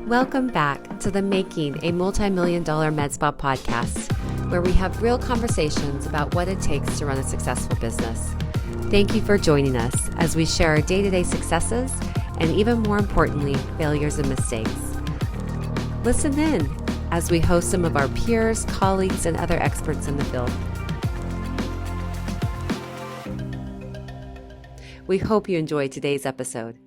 Welcome back to the Making a Multi-Million-Dollar Med Spa podcast, where we have real conversations about what it takes to run a successful business. Thank you for joining us as we share our day-to-day successes and, even more importantly, failures and mistakes. Listen in as we host some of our peers, colleagues, and other experts in the field. We hope you enjoyed today's episode.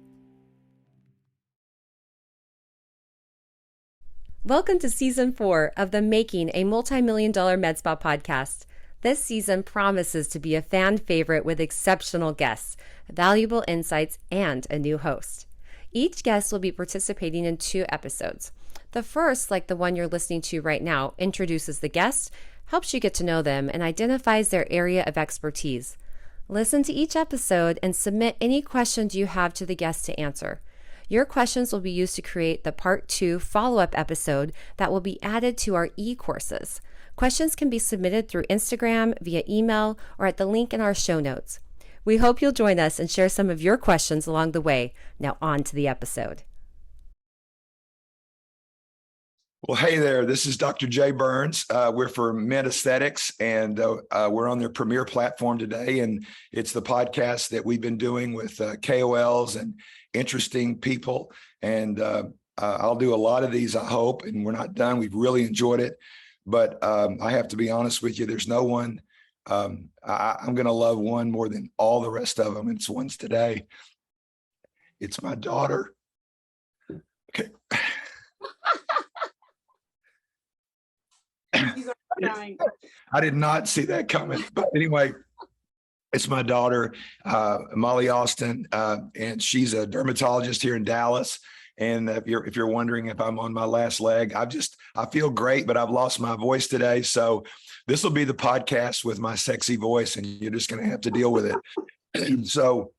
Welcome to Season 4 of the Making a Multi-Million-Dollar Med Spa podcast. This season promises to be a fan favorite with exceptional guests, valuable insights, and a new host. Each guest will be participating in 2 episodes. The first, like the one you're listening to right now, introduces the guest, helps you get to know them, and identifies their area of expertise. Listen to each episode and submit any questions you have to the guest to answer. Your questions will be used to create the Part 2 follow-up episode that will be added to our e-courses. Questions can be submitted through Instagram, via email, or at the link in our show notes. We hope you'll join us and share some of your questions along the way. Now on to the episode. Well, hey there, this is Dr. Jay Burns. We're for Med Aesthetics, and we're on their premier platform today. And it's the podcast that we've been doing with KOLs and interesting people. And I'll do a lot of these, I hope, and we're not done. We've really enjoyed it. But I have to be honest with you, there's no one, I'm going to love one more than all the rest of them. It's one's today. It's my daughter. Okay. I did not see that coming, but anyway, it's my daughter, Molly Austin, and she's a dermatologist here in Dallas. And if you're wondering if I'm on my last leg, I feel great, but I've lost my voice today. So this will be the podcast with my sexy voice, and you're just going to have to deal with it. So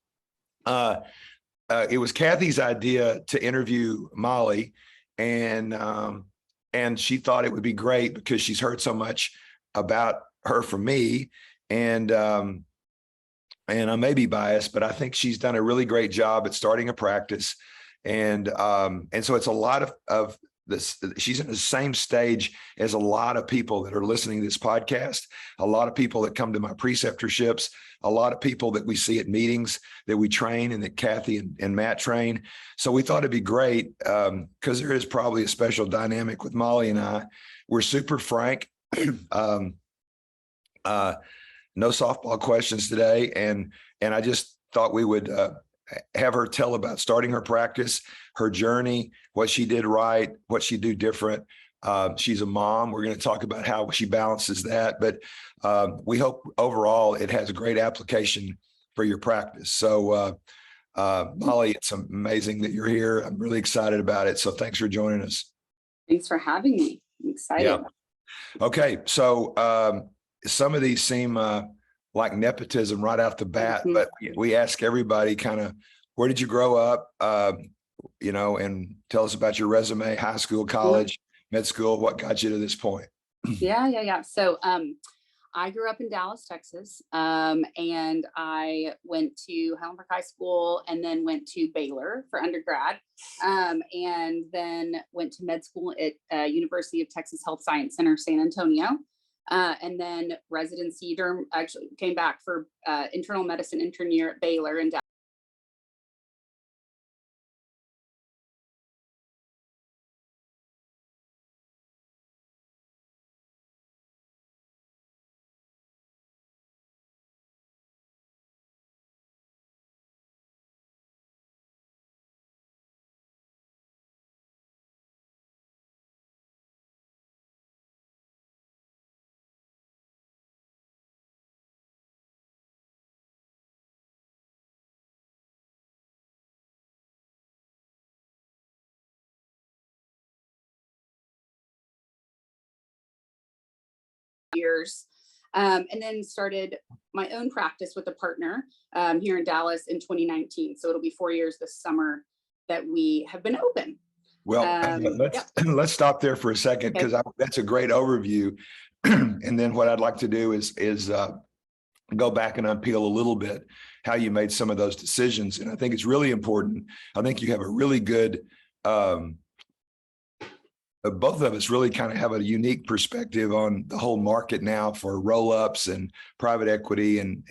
it was Kathy's idea to interview Molly, and she thought it would be great because she's heard so much about her from me. And I may be biased, but I think she's done a really great job at starting a practice. And so it's a lot of this. She's in the same stage as a lot of people that are listening to this podcast, a lot of people that come to my preceptorships, a lot of people that we see at meetings that we train and that Kathy and Matt train. So we thought it'd be great because there is probably a special dynamic with Molly and I. We're super frank. No softball questions today. And I just thought we would have her tell about starting her practice, her journey, what she did right, what she do different. She's a mom. We're going to talk about how she balances that, but we hope overall it has a great application for your practice. So Molly, it's amazing that you're here. I'm really excited about it. So thanks for joining us. Thanks for having me. I'm excited. Yeah. Okay. So some of these seem like nepotism right out the bat, but we ask everybody kind of, where did you grow up? And tell us about your resume, high school, college, med school, what got you to this point? Yeah. So I grew up in Dallas, Texas, and I went to Highland Park High School and then went to Baylor for undergrad, and then went to med school at University of Texas Health Science Center, San Antonio. And then residency, actually came back for internal medicine intern year at Baylor in Dallas. Years, and then started my own practice with a partner here in Dallas in 2019. So it'll be 4 years this summer that we have been open. Well, let's stop there for a second, because that's a great overview. And then what I'd like to do is go back and unpeel a little bit how you made some of those decisions. And I think it's really important. I think you have a really good both of us really kind of have a unique perspective on the whole market now for roll-ups and private equity, and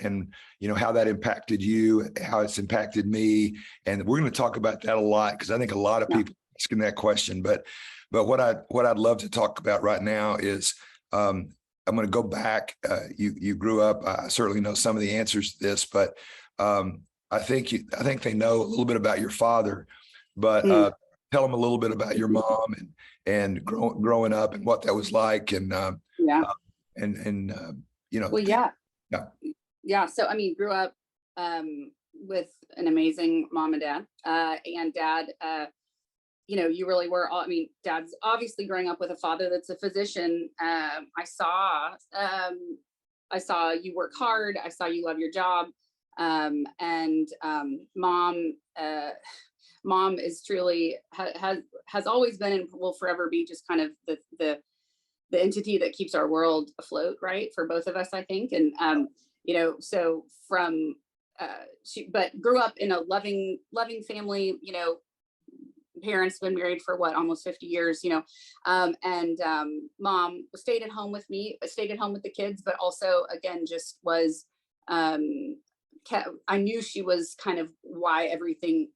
how that impacted you, how it's impacted me. And we're going to talk about that a lot, because I think a lot of people are asking that question. But what I'd love to talk about right now is I'm going to go back. You grew up. I certainly know some of the answers to this, but I think they know a little bit about your father, but tell them a little bit about your mom and growing up and what that was like, and Well, yeah. So, I mean, grew up with an amazing mom and dad, and dad, you really were all, I mean, dad's obviously growing up with a father that's a physician. I saw you work hard. I saw you love your job. And mom is truly has always been and will forever be just kind of the entity that keeps our world afloat, right, for both of us, I think. And so from but grew up in a loving family. Parents been married for almost 50 years, and mom stayed at home with me, stayed at home with the kids, but also again just was I knew she was kind of why everything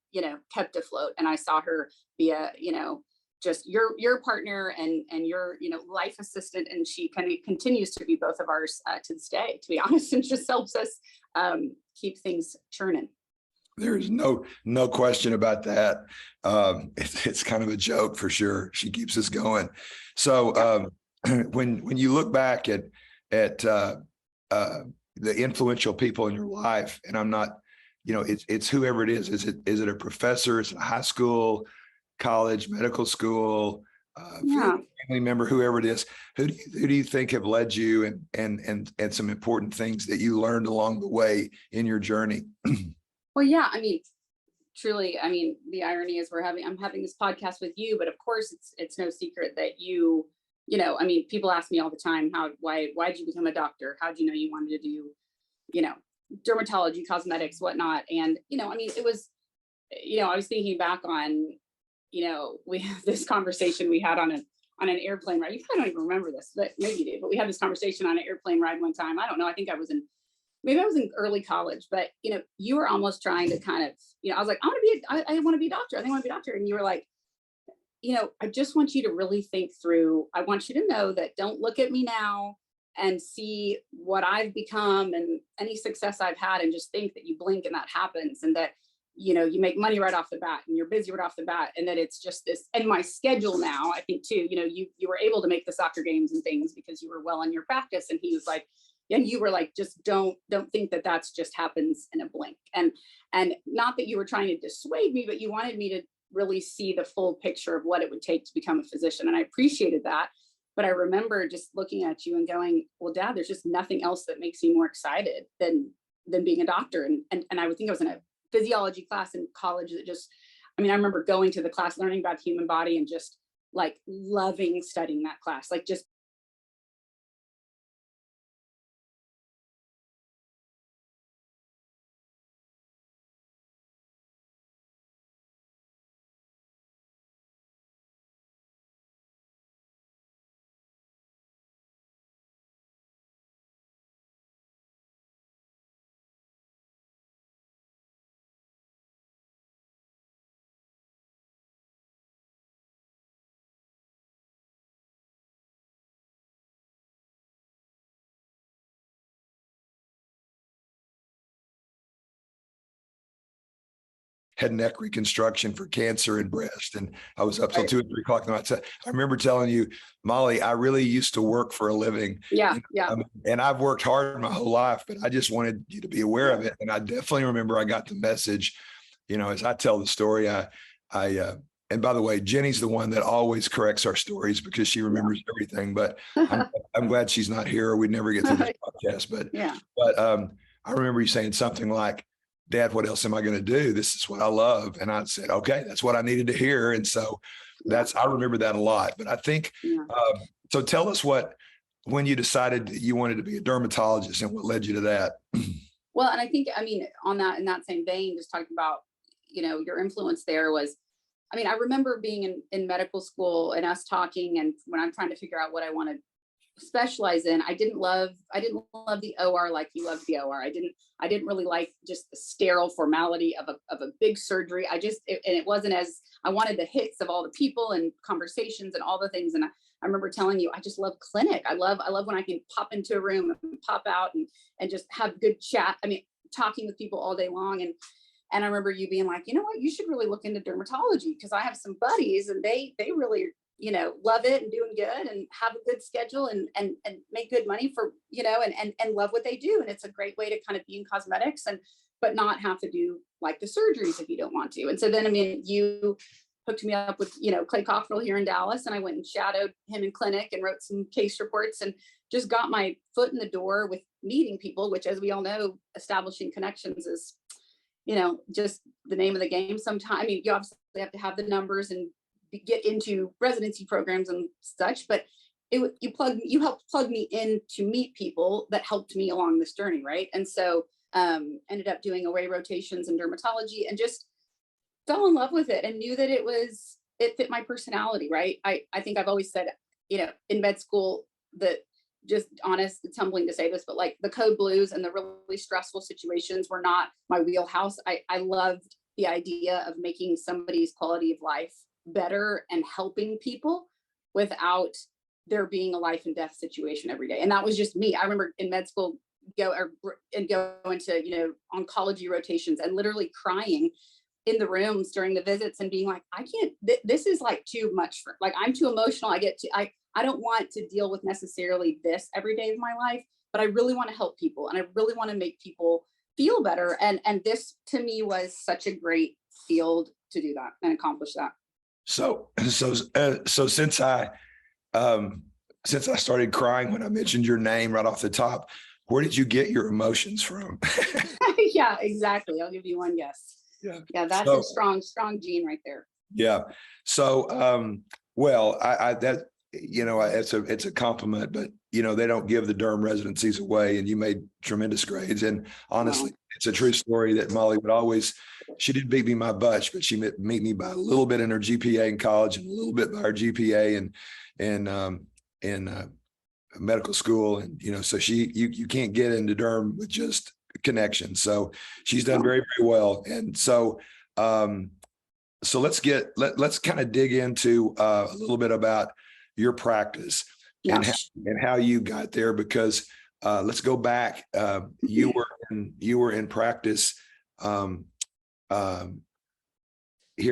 kept afloat, and I saw her be a just your partner and your life assistant, and she kind of continues to be both of ours to this day, to be honest, and just helps us keep things churning. There's no question about that. It's kind of a joke for sure. She keeps us going. So when you look back at the influential people in your life, and I'm not, it's whoever it is. Is it a professor? Is it a high school, college, medical school, family member, whoever it is? Who do you think have led you, and some important things that you learned along the way in your journey? Well, yeah, I mean, truly, I mean, the irony is I'm having this podcast with you, but of course it's no secret that I mean, people ask me all the time, why'd you become a doctor? How'd you know you wanted to do, dermatology, cosmetics, whatnot? And, I mean, it was, I was thinking back on, we have this conversation we had on an airplane ride. You probably don't even remember this, but maybe you do, but we had this conversation on an airplane ride one time. I don't know. I think maybe I was in early college, but you were almost trying to kind of, I was like, I want to be a doctor. I think I want to be a doctor. And you were like, I just want you to really think through. I want you to know that don't look at me now and see what I've become and any success I've had, and just think that you blink and that happens, and that, you make money right off the bat, and you're busy right off the bat. And that it's just this, and my schedule now, I think too, you were able to make the soccer games and things because you were well in your practice. And he was like, and you were like, just don't think that that's just happens in a blink. And not that you were trying to dissuade me, but you wanted me to really see the full picture of what it would take to become a physician. And I appreciated that. But I remember just looking at you and going, well, Dad, there's just nothing else that makes me more excited than being a doctor. And I would think I was in a physiology class in college that just, I mean, I remember going to the class, learning about the human body, and just like loving studying that class, like just head and neck reconstruction for cancer and breast. And I was up till 2 or 3 o'clock in the night. I remember telling you, Molly, I really used to work for a living. Yeah. And I've worked hard my whole life, but I just wanted you to be aware of it. And I definitely remember I got the message, as I tell the story, and by the way, Jenny's the one that always corrects our stories because she remembers everything, but I'm glad she's not here, or we'd never get through this podcast. But I remember you saying something like, Dad, what else am I going to do? This is what I love. And I said, okay, that's what I needed to hear. And so I remember that a lot. But I think, so tell us when you decided that you wanted to be a dermatologist and what led you to that. Well, and I think, I mean, in that same vein, just talking about, your influence there was, I mean, I remember being in medical school and us talking, and when I'm trying to figure out what I want to specialize in, I didn't love the OR like you loved the OR. I didn't really like just the sterile formality of a big surgery. And it wasn't as, I wanted the hits of all the people and conversations and all the things. And I remember telling you, I just love clinic. I love when I can pop into a room and pop out and just have good chat. I mean, talking with people all day long. And I remember you being like, you know what, you should really look into dermatology, because I have some buddies and they really, you know, love it and doing good and have a good schedule and make good money for, you know, and love what they do. And it's a great way to kind of be in cosmetics but not have to do like the surgeries if you don't want to. And so then, I mean, you hooked me up with, you know, Clay Cockrell here in Dallas, and I went and shadowed him in clinic and wrote some case reports and just got my foot in the door with meeting people, which, as we all know, establishing connections is, you know, just the name of the game. Sometimes, I mean, you obviously have to have the numbers and get into residency programs and such, but you helped plug me in to meet people that helped me along this journey, right? And so ended up doing away rotations in dermatology and just fell in love with it and knew that it fit my personality, right? I think I've always said, you know, in med school, that, just honest, it's humbling to say this, but like the code blues and the really stressful situations were not my wheelhouse. I loved the idea of making somebody's quality of life better and helping people without there being a life and death situation every day. And that was just me. I remember in med school go into, you know, oncology rotations and literally crying in the rooms during the visits and being like, I can't, this is like too much for, like, I'm too emotional. I don't want to deal with necessarily this every day of my life, but I really want to help people and I really want to make people feel better. And this to me was such a great field to do that and accomplish that. So since I started crying when I mentioned your name right off the top, where did you get your emotions from? Yeah, exactly. I'll give you one guess. Yeah, that's a strong gene right there. Yeah. So, well, I that, you know, it's a compliment, but you know, they don't give the derm residencies away, and you made tremendous grades. And honestly, it's a true story that Molly would always, she didn't beat me by much, but she meet me by a little bit in her GPA in college and a little bit by her GPA in medical school. And, you know, so you can't get into derm with just connections. So she's done very, very well. And so, so let's kind of dig into a little bit about your practice and how you got there, because let's go back. You were in practice here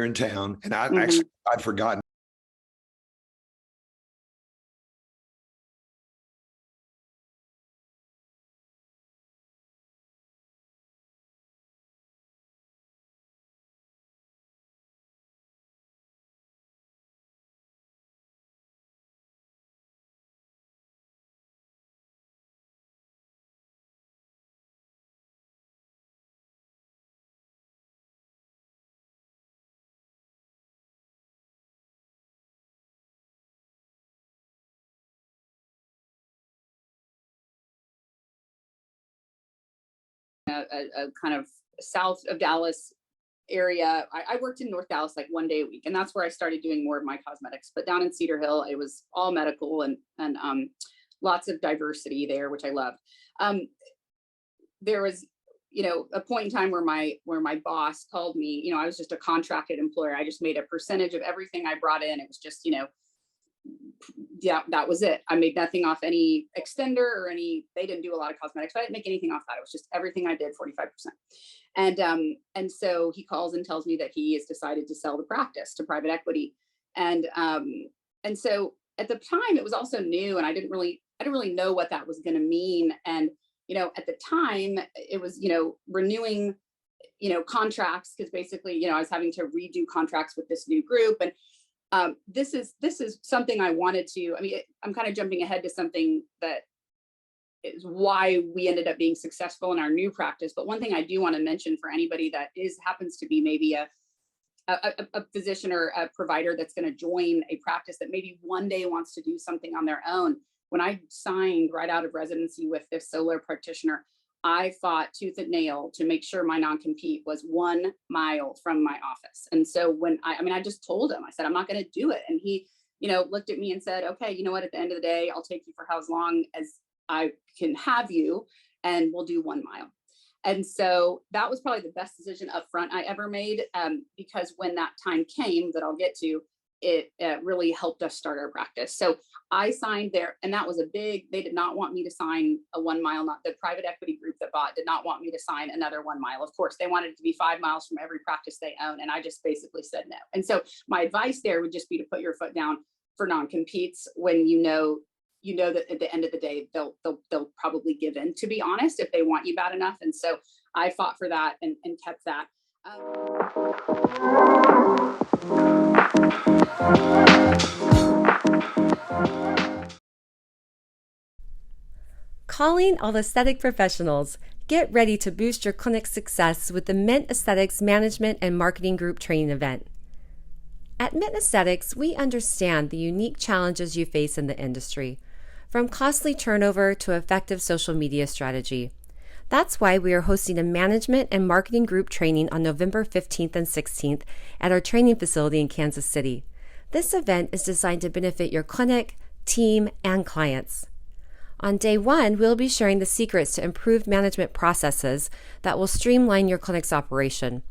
in town, and I'd forgotten. A kind of south of Dallas area. I worked in North Dallas like one day a week, and that's where I started doing more of my cosmetics. But down in Cedar Hill, it was all medical and lots of diversity there, which I loved. There was, you know, a point in time where my boss called me. You know, I was just a contracted employer. I just made a percentage of everything I brought in. It was just, you know, yeah, that was it. I made nothing off any extender or they didn't do a lot of cosmetics, but I didn't make anything off that. It was just everything I did, 45%. And so he calls and tells me that he has decided to sell the practice to private equity. And so at the time it was also new, and I didn't really know what that was going to mean. And, you know, at the time it was, you know, renewing, you know, contracts, because basically, you know, I was having to redo contracts with this new group. And this is something I wanted to, I mean, I'm kind of jumping ahead to something that is why we ended up being successful in our new practice. But one thing I do want to mention for anybody that happens to be maybe a physician or a provider that's going to join a practice that maybe one day wants to do something on their own. When I signed right out of residency with this solo practitioner, I fought tooth and nail to make sure my non-compete was 1 mile from my office. And so when I just told him, I said, I'm not going to do it. And he, looked at me and said, okay, you know what, at the end of the day, I'll take you for how long as I can have you, and we'll do 1 mile. And so that was probably the best decision up front I ever made, because when that time came that I'll get to, it really helped us start our practice. So I signed there, and that was they did not want me to sign a 1 mile. Not the private equity group that bought did not want me to sign another 1 mile. Of course, they wanted it to be 5 miles from every practice they own. And I just basically said no. And so my advice there would just be to put your foot down for non-competes when you know that at the end of the day, they'll probably give in, to be honest, if they want you bad enough. And so I fought for that and kept that. Calling all aesthetic professionals. Get ready to boost your clinic's success with the Mint Aesthetics Management and Marketing Group Training event. At Mint Aesthetics, we understand the unique challenges you face in the industry, from costly turnover to effective social media strategy. That's why we are hosting a management and marketing group training on November 15th and 16th at our training facility in Kansas City. This event is designed to benefit your clinic, team, and clients. On day one, we'll be sharing the secrets to improved management processes that will streamline your clinic's operation.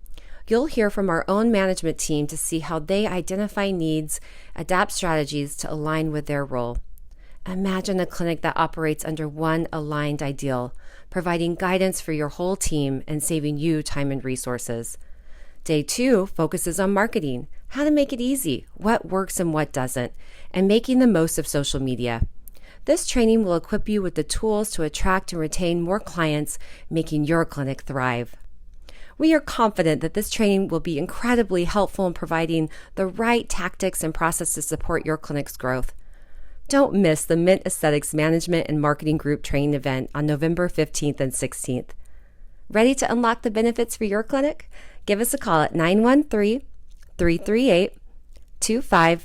You'll hear from our own management team to see how they identify needs, adapt strategies to align with their role. Imagine a clinic that operates under one aligned ideal, providing guidance for your whole team and saving you time and resources. Day two focuses on marketing, how to make it easy, what works and what doesn't, and making the most of social media. This training will equip you with the tools to attract and retain more clients, making your clinic thrive. We are confident that this training will be incredibly helpful in providing the right tactics and process to support your clinic's growth. Don't miss the Mint Aesthetics Management and Marketing Group Training event on November 15th and 16th. Ready to unlock the benefits for your clinic? Give us a call at 913-338-25.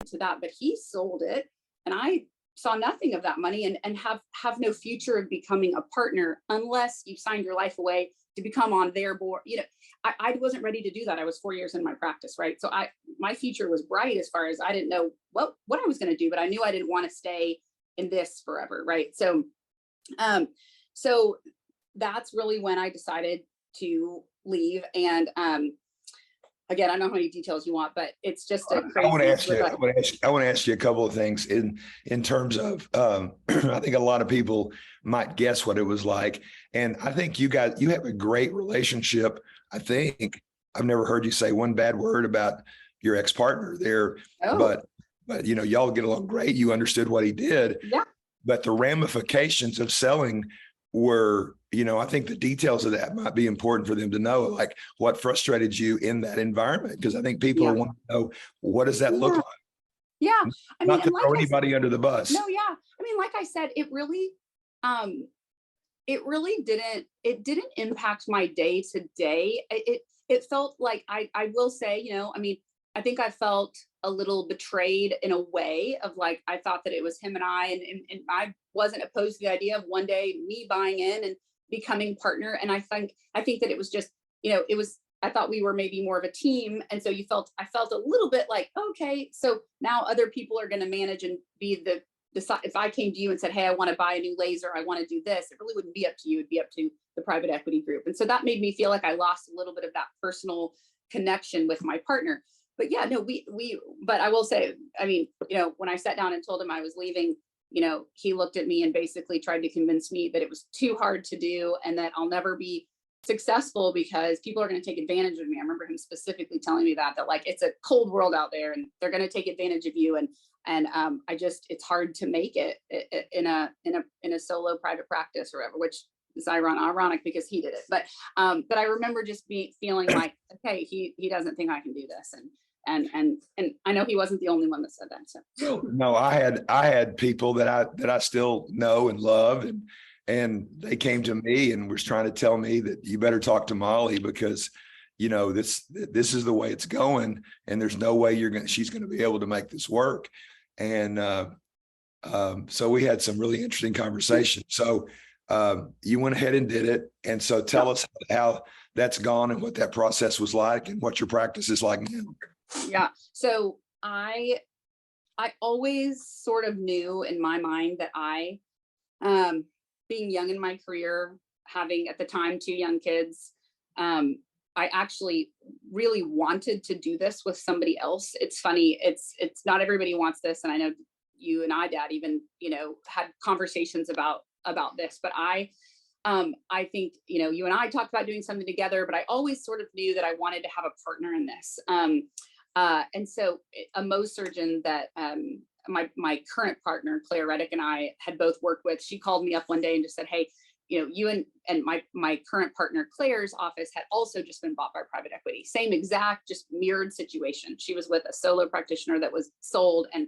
To that, but he sold it, and I saw nothing of that money, and have no future of becoming a partner unless you signed your life away to become on their board. I wasn't ready to do that. I was 4 years in my practice, right? So my future was bright as far as I didn't know what I was going to do, but I knew I didn't want to stay in this forever, right? So so that's really when I decided to leave. And again, I don't know how many details you want, but it's just a crazy. I want to ask you a couple of things in terms of, I think a lot of people might guess what it was like. And I think you have a great relationship. I think I've never heard you say one bad word about your ex-partner there, but y'all get along great. You understood what he did. Yeah. But the ramifications of selling were, I think the details of that might be important for them to know, like what frustrated you in that environment. Because I think people want to know, what does that look like? Yeah. I mean, not to throw anybody under the bus. No, yeah. I mean, like I said, it really didn't impact my day to day. It felt like, I will say, I think I felt a little betrayed in a way of, like, I thought that it was him and I wasn't opposed to the idea of one day me buying in and becoming partner. And I think that it was just, I thought we were maybe more of a team. And so I felt a little bit like, okay, so now other people are going to manage and be the if I came to you and said, hey, I want to buy a new laser, I want to do this, it really wouldn't be up to you. It'd be up to the private equity group. And so that made me feel like I lost a little bit of that personal connection with my partner. But yeah, no, but I will say, I mean, when I sat down and told him I was leaving, he looked at me and basically tried to convince me that it was too hard to do and that I'll never be successful because people are going to take advantage of me. I remember him specifically telling me that like, it's a cold world out there and they're going to take advantage of you. And it's hard to make it in a solo private practice or whatever, which is ironic because he did it. But I remember just feeling like, okay, he doesn't think I can do this. And I know he wasn't the only one that said that. So no, I had people that I still know and love, and they came to me and was trying to tell me that you better talk to Molly because, this is the way it's going, and there's no way she's going to be able to make this work. And so we had some really interesting conversations. So you went ahead and did it. And so tell us how that's gone and what that process was like and what your practice is like now. Yeah. So I always sort of knew in my mind that being young in my career, having at the time 2 young kids, I actually really wanted to do this with somebody else. It's funny. It's not everybody wants this. And I know you and I, Dad, even, had conversations about this, but I think, you and I talked about doing something together, but I always sort of knew that I wanted to have a partner in this. And so a Mohs surgeon that my current partner, Claire Reddick, and I had both worked with, she called me up one day and just said, hey, you and my current partner, Claire's office had also just been bought by private equity. Same exact, just mirrored situation. She was with a solo practitioner that was sold and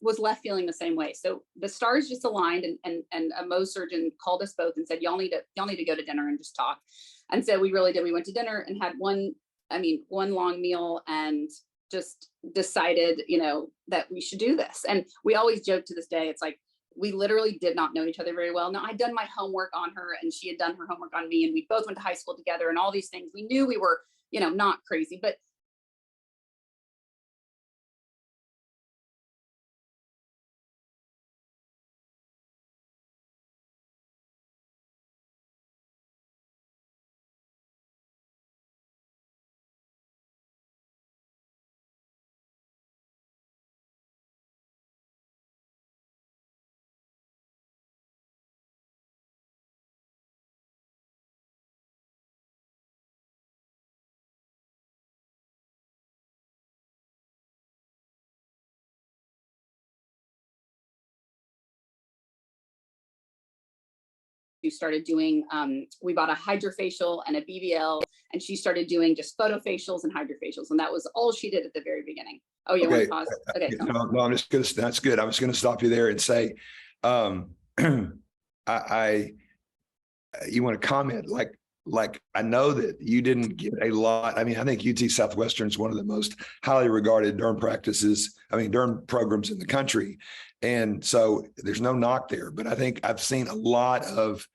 was left feeling the same way. So the stars just aligned, and a Mohs surgeon called us both and said, y'all need to go to dinner and just talk. And so we really did. We went to dinner and had one long meal and just decided, that we should do this. And we always joke to this day, it's like, we literally did not know each other very well. Now, I'd done my homework on her and she had done her homework on me, and we both went to high school together and all these things. We knew we were, not crazy, but we started doing, we bought a hydrofacial and a BBL, and she started doing just photofacials and hydrofacials. And that was all she did at the very beginning. Oh, you want to pause? Okay. No, I'm just going to, that's good. I was going to stop you there and say, you want to comment, like I know that you didn't get a lot. I mean, I think UT Southwestern is one of the most highly regarded derm programs in the country. And so there's no knock there, but I think I've seen a lot of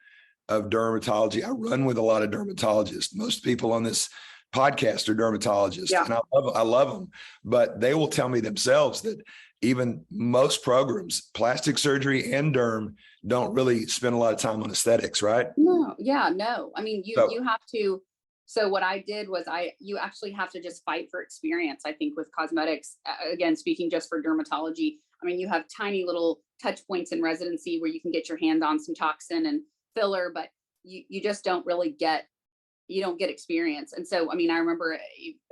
dermatology. I run with a lot of dermatologists. Most people on this podcast are dermatologists, and I love them, but they will tell me themselves that even most programs, plastic surgery and derm, don't really spend a lot of time on aesthetics, right? No. I mean, you have to. So what I did was you actually have to just fight for experience. I think with cosmetics, again, speaking just for dermatology, I mean, you have tiny little touch points in residency where you can get your hand on some toxin and filler, but you just don't really get experience. And so, I mean, I remember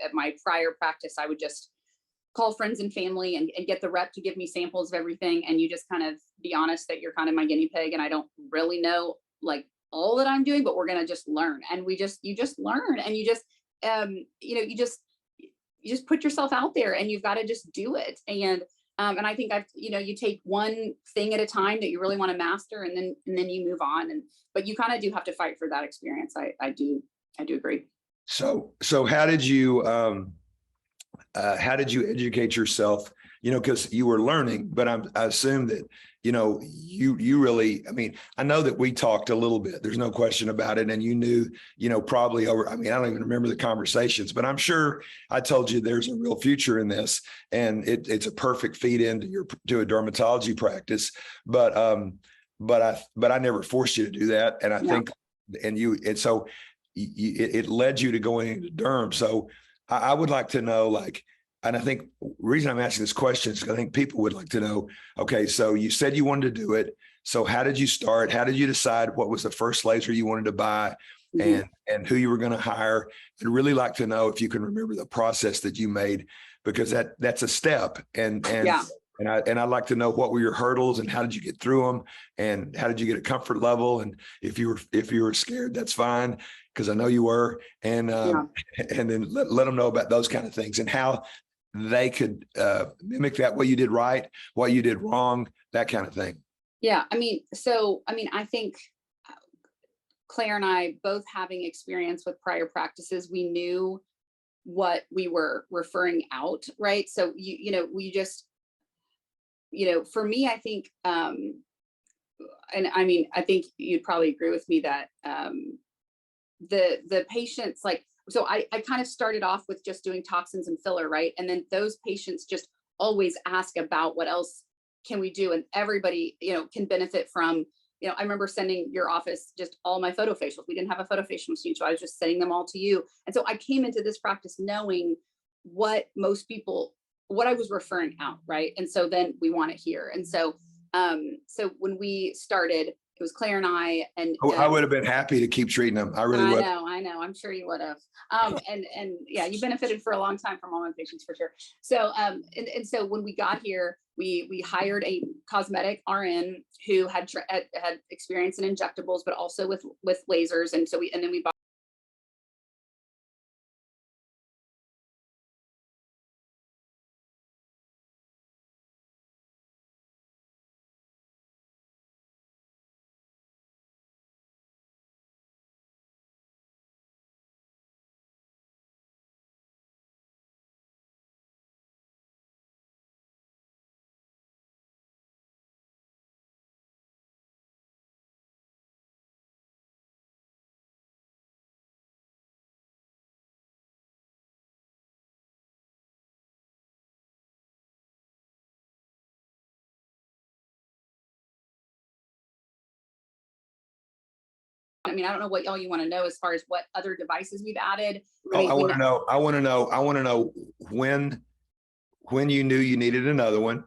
at my prior practice, I would just call friends and family and get the rep to give me samples of everything. And you just kind of be honest that you're kind of my guinea pig and I don't really know like all that I'm doing, but we're going to just learn. And you just learn, and you just put yourself out there, and you've got to just do it. And I think you take one thing at a time that you really want to master, and then you move on. But you kind of do have to fight for that experience. I do agree. So how did you educate yourself? Because you were learning, but I assume that, you really, I mean, I know that we talked a little bit, there's no question about it. And you knew, probably over, I mean, I don't even remember the conversations, but I'm sure I told you there's a real future in this, and it's a perfect feed into to a dermatology practice. But I never forced you to do that. And I think, and so it led you to going into derm. So I would like to know, and I think the reason I'm asking this question is because I think people would like to know, okay, so you said you wanted to do it. So how did you start? How did you decide what was the first laser you wanted to buy? and who you were going to hire. I'd really like to know if you can remember the process that you made, because that's a step. And I'd like to know what were your hurdles and how did you get through them, and how did you get a comfort level? And if you were scared, that's fine, because I know you were. And and then let them know about those kind of things and how they could mimic that, what you did right, what you did wrong, that kind of thing. Yeah. I think Claire and I both having experience with prior practices, we knew what we were referring out, right? So we just, for me, I think, I think you'd probably agree with me that the patients, like, so I kind of started off with just doing toxins and filler, right? And then those patients just always ask about what else can we do, and everybody can benefit from. I remember sending your office just all my photofacials. We didn't have a photofacial machine, so I was just sending them all to you. And so I came into this practice knowing what I was referring out, right? And so then we want it here. And so when we started, it was Claire and I, and I would have been happy to keep treating them. I really would. I know. I'm sure you would have. And yeah, you benefited for a long time from all my patients, for sure. So and so when we got here, we hired a cosmetic RN who had experience in injectables, but also with lasers. And then we bought. I don't know what all you want to know as far as what other devices we've added. I want to know when you knew you needed another one,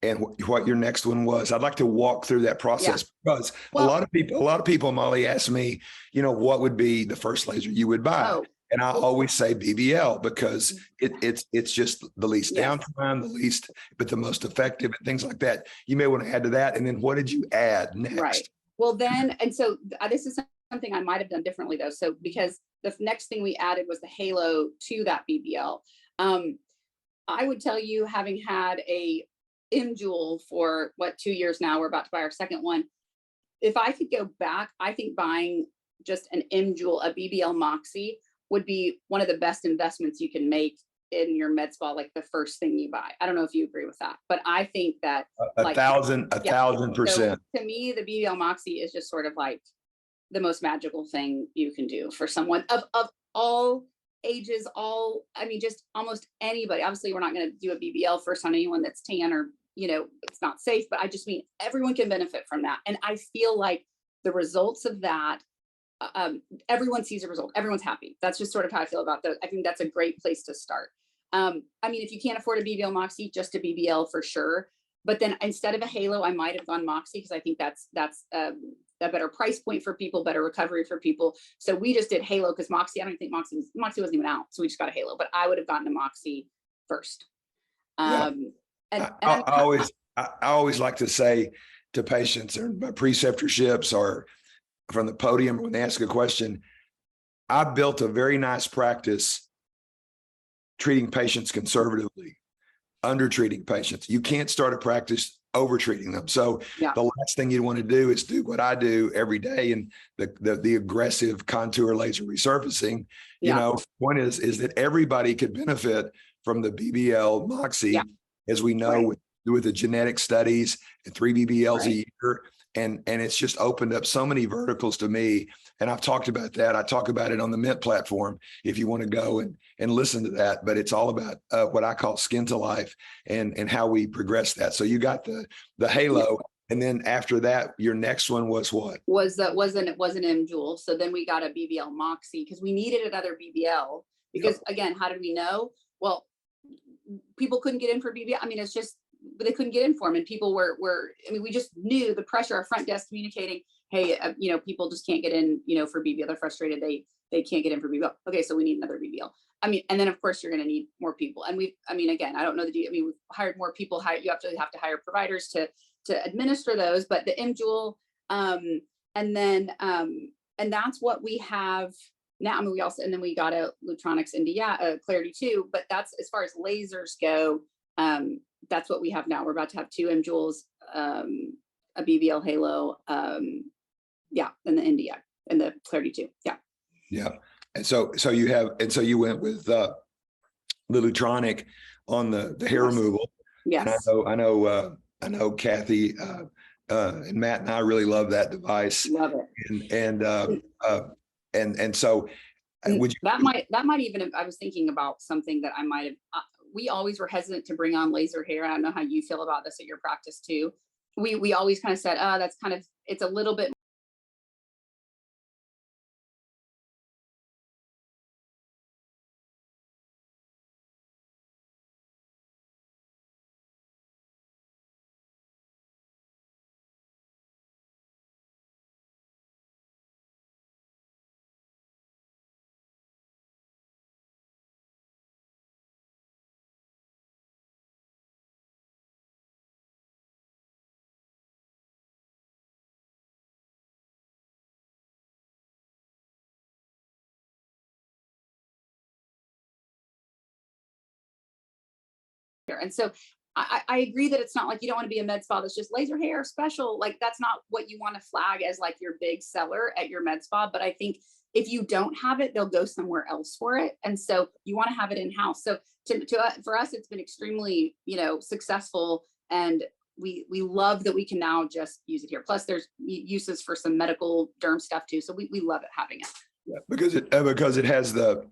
and what your next one was. I'd like to walk through that process, because a lot of people, Molly, ask me, what would be the first laser you would buy? And I always say BBL, because it's just the least downtime, but the most effective, and things like that. You may want to add to that. And then what did you add next? Right. Well, then, and so this is something I might have done differently though. So because the next thing we added was the halo to that BBL. I would tell you, having had a M-Jewel for 2 years now, we're about to buy our second one. If I could go back, I think buying just an M-Jewel, a BBL Moxie, would be one of the best investments you can make in your med spa, like the first thing you buy. I don't know if you agree with that, but I think that a thousand percent. So to me, the BBL Moxie is just sort of like the most magical thing you can do for someone of all ages, just almost anybody. Obviously, we're not going to do a BBL first on anyone that's tan or, it's not safe, but I just mean everyone can benefit from that. And I feel like the results of that, everyone sees a result. Everyone's happy. That's just sort of how I feel about those. I think that's a great place to start. If you can't afford a BBL Moxie, just a BBL for sure. But then instead of a halo, I might have gone Moxie, because I think that's a better price point for people, better recovery for people. So we just did halo, because Moxie, I don't think Moxie wasn't even out. So we just got a halo, but I would have gotten a Moxie first. I always like to say to patients, or my preceptorships, or from the podium when they ask a question, I built a very nice practice treating patients conservatively, under treating patients. You can't start a practice over treating them. So the last thing you want to do is do what I do every day, and the aggressive contour laser resurfacing. One is that everybody could benefit from the BBL Moxie, as we know, with the genetic studies, and 3 BBLs a year. And it's just opened up so many verticals to me. And I've talked about that. I talk about it on the Mint platform, if you want to go and listen to that. But it's all about what I call skin to life, and how we progress that. So you got the halo. And then after that, your next one was what? Was an M-Jewel. So then we got a BBL Moxie, because we needed another BBL. Because again, how did we know? Well, people couldn't get in for BBL. It's just, but they couldn't get in for them, and people were we just knew the pressure, our front desk communicating, hey, people just can't get in, for BBL. They're frustrated. They can't get in for BBL. Okay, so we need another BBL. I mean, and then of course you're going to need more people. And again, I don't know we've hired more people. You actually have to hire providers to administer those, but the MJewel, and then, and that's what we have now. I mean, and then we got a Lutronics Clarity 2, but that's as far as lasers go. That's what we have now. We're about to have 2 MJewels, a BBL Halo, and the India and the Clarity 2. Yeah. Yeah. And so you went with the Lutronic on the hair removal. Yes. And I know Kathy and Matt and I really love that device. Love it. And so would you that might even, I was thinking about something that I might have, we always were hesitant to bring on laser hair. I don't know how you feel about this at your practice too. We always kind of said, that's kind of, it's a little bit here. And so I agree that it's not like you don't want to be a med spa that's just laser hair special. Like that's not what you want to flag as like your big seller at your med spa. But I think if you don't have it, they'll go somewhere else for it. And so you want to have it in house. So for us, it's been extremely, successful. And we love that we can now just use it here. Plus there's uses for some medical derm stuff too. So we love it having it. Yeah, because it has the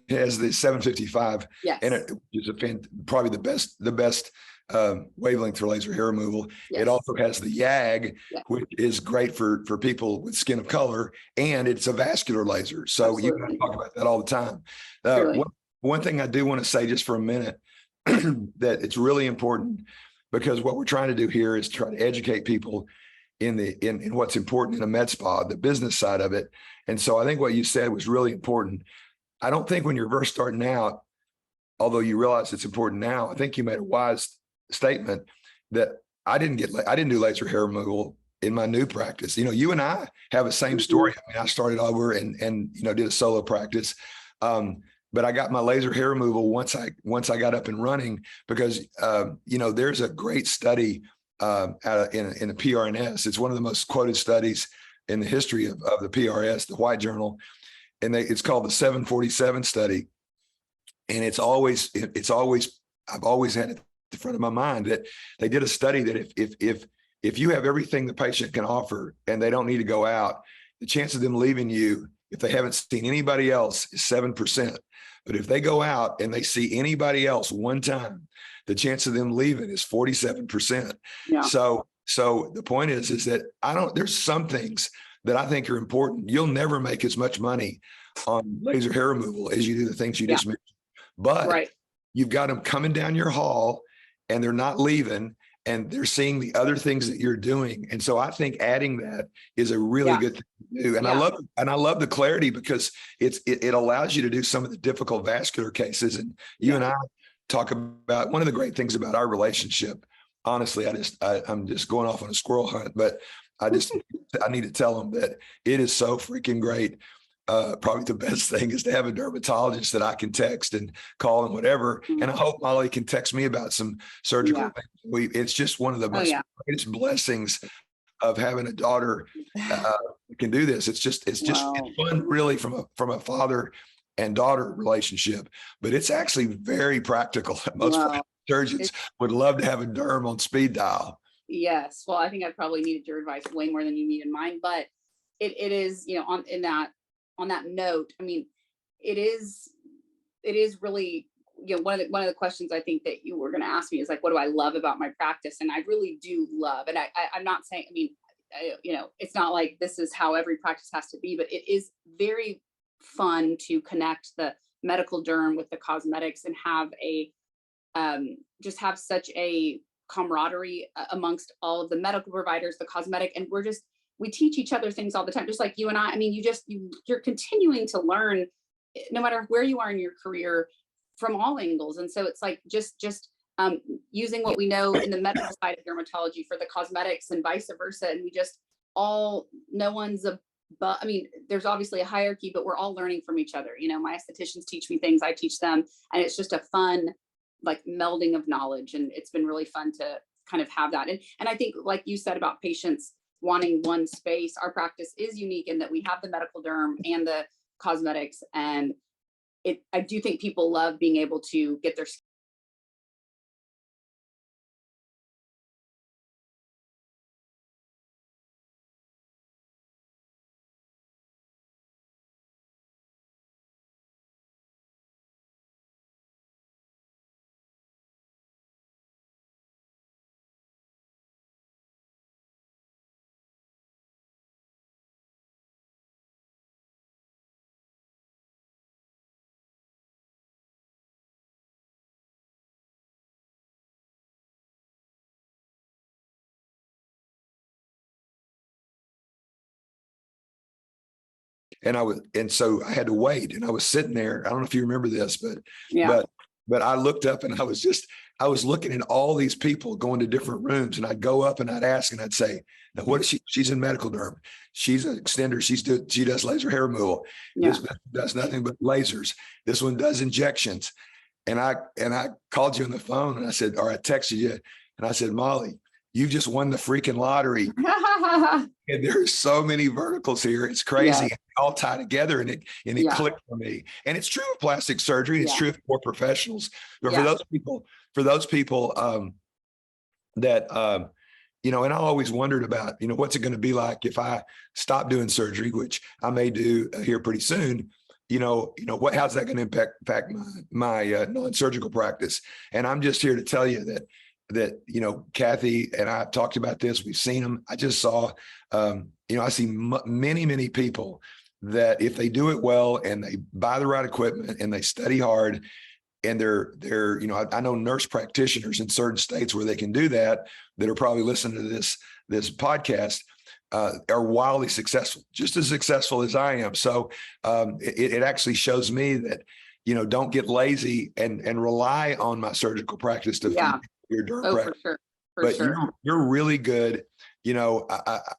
755 in it, which is probably the best wavelength for laser hair removal. Yes. It also has the YAG, which is great for people with skin of color, and it's a vascular laser. So you can talk about that all the time. One thing I do want to say just for a minute that it's really important, because what we're trying to do here is try to educate people in what's important in a med spa, the business side of it. And so I think what you said was really important. I don't think when you're first starting out, although you realize it's important now, I think you made a wise statement that I didn't do laser hair removal in my new practice. You and I have the same story. I mean, I started over and did a solo practice. But I got my laser hair removal once I got up and running, because there's a great study in the PRNS. It's one of the most quoted studies in the history of the PRS, the White Journal, and it's called the 747 study. And I've always had it at the front of my mind that they did a study that if you have everything the patient can offer and they don't need to go out, the chance of them leaving you, if they haven't seen anybody else, is 7%. But if they go out and they see anybody else one time, the chance of them leaving is 47%. Yeah. So the point is that there's some things that I think are important. You'll never make as much money on laser hair removal as you do the things you just mentioned. But you've got them coming down your hall and they're not leaving, and they're seeing the other things that you're doing. And so I think adding that is a really good thing to do. And I love the Clarity, because it allows you to do some of the difficult vascular cases. And you and I talk about one of the great things about our relationship. Honestly, I'm just going off on a squirrel hunt, but I need to tell them that it is so freaking great. Probably the best thing is to have a dermatologist that I can text and call and whatever. Mm-hmm. And I hope Molly can text me about some surgical things. It's just one of the most greatest blessings of having a daughter who can do this. It's fun, really, from a father and daughter relationship, but it's actually very practical. Most surgeons would love to have a derm on speed dial. Yes. Well, I think I probably needed your advice way more than you needed mine, but it is, on that note, I mean, it is really, one of the questions I think that you were going to ask me is like, what do I love about my practice? And I really do love, and I'm not saying, it's not like this is how every practice has to be, but it is very fun to connect the medical derm with the cosmetics and have just have such a camaraderie amongst all of the medical providers, the cosmetic, and we're just, we teach each other things all the time, just like you and I mean, you're continuing to learn no matter where you are in your career from all angles. And so it's like using what we know in the medical side of dermatology for the cosmetics and vice versa. And we just all, no one's but I mean, there's obviously a hierarchy, but we're all learning from each other. You know, my estheticians teach me things, I teach them, and it's just a fun, like, melding of knowledge. And it's been really fun to kind of have that. And I think, like you said about patients wanting one space, our practice is unique in that we have the medical derm and the cosmetics. And I do think people love being able to get their And so I had to wait, and I was sitting there. I don't know if you remember this, yeah. but I looked up, and I was looking at all these people going to different rooms, and I'd go up and I'd ask, and I'd say, now what is she? She's in medical derm. She's an extender. She does laser hair removal. Yeah. This does nothing but lasers. This one does injections. And I called you on the phone, and I said, or I texted you, and I said, Molly, you just won the freaking lottery. And there's so many verticals here. It's crazy. Yeah. They all tie together, and it Yeah. clicked for me. And it's true of plastic surgery. And it's Yeah. true for professionals. But Yeah. for those people that you know, and I always wondered about, you know, what's it going to be like if I stop doing surgery, which I may do here pretty soon. How's that going to impact my non-surgical practice? And I'm just here to tell you that you know, Kathy and I have talked about this. We've seen them. I just saw, I see many people that if they do it well and they buy the right equipment and they study hard, and they're I know nurse practitioners in certain states where they can do that are probably listening to this podcast, are wildly successful, just as successful as I am. So it actually shows me that, you know, don't get lazy and rely on my surgical practice to feed your derm practice. For sure. But you're really good. You know,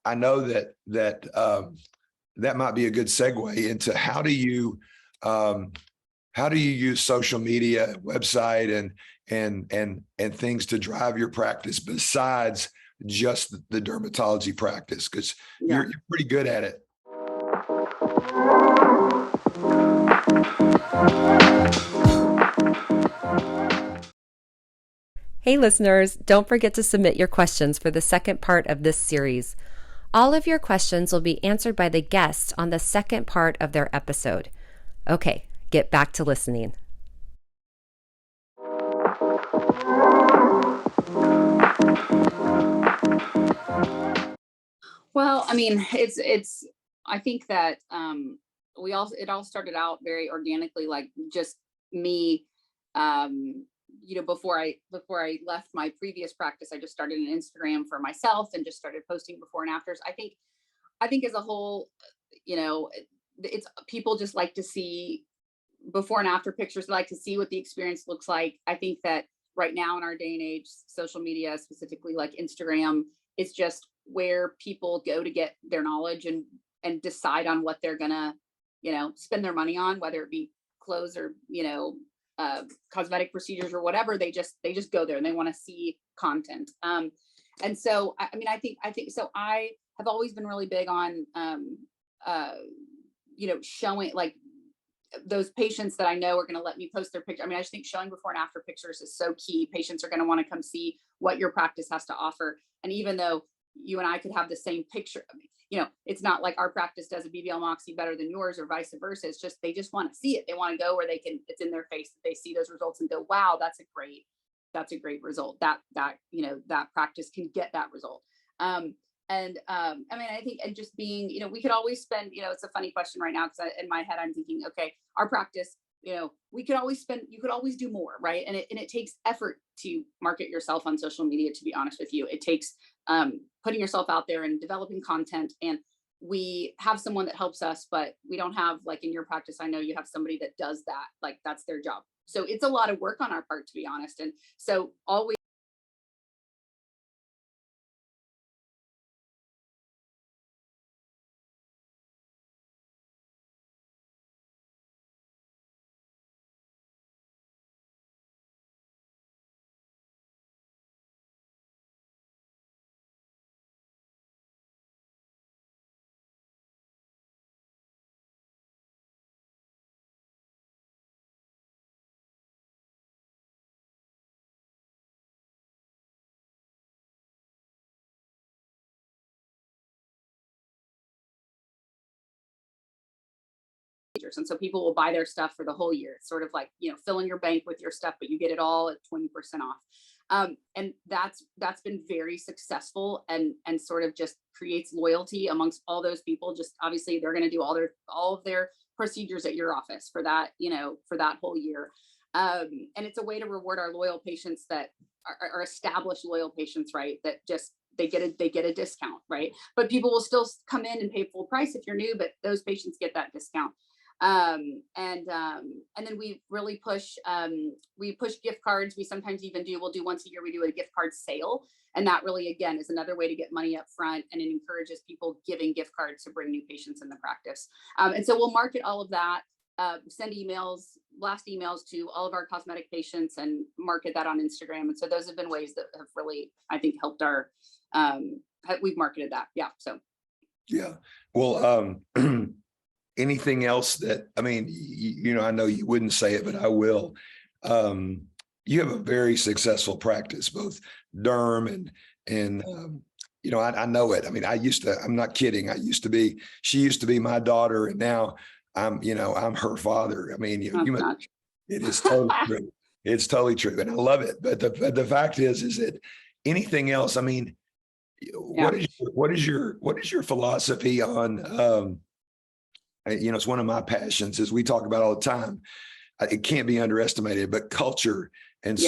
I know that that might be a good segue into how do you use social media, website, and things to drive your practice besides just the dermatology practice? Because you're pretty good at it. Hey listeners, don't forget to submit your questions for the second part of this series. All of your questions will be answered by the guests on the second part of their episode. Okay, get back to listening. Well, I mean, I think that it all started out very organically, like just me, before I left my previous practice, I just started an Instagram for myself and just started posting before and afters. I think as a whole, you know, it's people just like to see before and after pictures, like to see what the experience looks like. I think that right now in our day and age, social media, specifically like Instagram, is just where people go to get their knowledge and decide on what they're gonna, spend their money on, whether it be clothes or, cosmetic procedures or whatever. They just go there and they want to see content. And so, I mean, I think so. I have always been really big on, showing, like, those patients that I know are going to let me post their picture. I mean, I just think showing before and after pictures is so key. Patients are going to want to come see what your practice has to offer. And even though you and I could have the same picture, it's not like our practice does a BBL Moxie better than yours or vice versa. It's just, they just want to see it. They want to go where it's in their face. They see those results and go, wow, that's a great result. That practice can get that result. I mean, I think, and just being, we could always spend, it's a funny question right now, because in my head, I'm thinking, okay, our practice, we could always you could always do more, right? And it takes effort to market yourself on social media, to be honest with you. It takes putting yourself out there and developing content. And we have someone that helps us, but we don't have, like in your practice, I know you have somebody that does that, like that's their job. So it's a lot of work on our part, to be honest. And so always and so people will buy their stuff for the whole year. It's sort of like, filling your bank with your stuff, but you get it all at 20% off. And that's been very successful, and sort of just creates loyalty amongst all those people. Just obviously they're going to do all of their procedures at your office for that, for that whole year. And it's a way to reward our loyal patients that are established loyal patients, right? That just they get a discount, right? But people will still come in and pay full price if you're new, but those patients get that discount. And then we really push gift cards. We'll do once a year, we do a gift card sale. And that really, again, is another way to get money up front, and it encourages people giving gift cards to bring new patients in the practice. And so we'll market all of that, send blast emails to all of our cosmetic patients and market that on Instagram. And so those have been ways that have really, I think, helped we've marketed that. Yeah. So. Yeah. Well, anything else that, I mean, I know you wouldn't say it, but I will. You have a very successful practice, both derm and I know it. I mean, I'm not kidding. She used to be my daughter, and now I'm her father. I mean, it is totally true. It's totally true. And I love it. But the fact is that anything else, I mean, what is your philosophy on, it's one of my passions, as we talk about all the time. It can't be underestimated, but culture and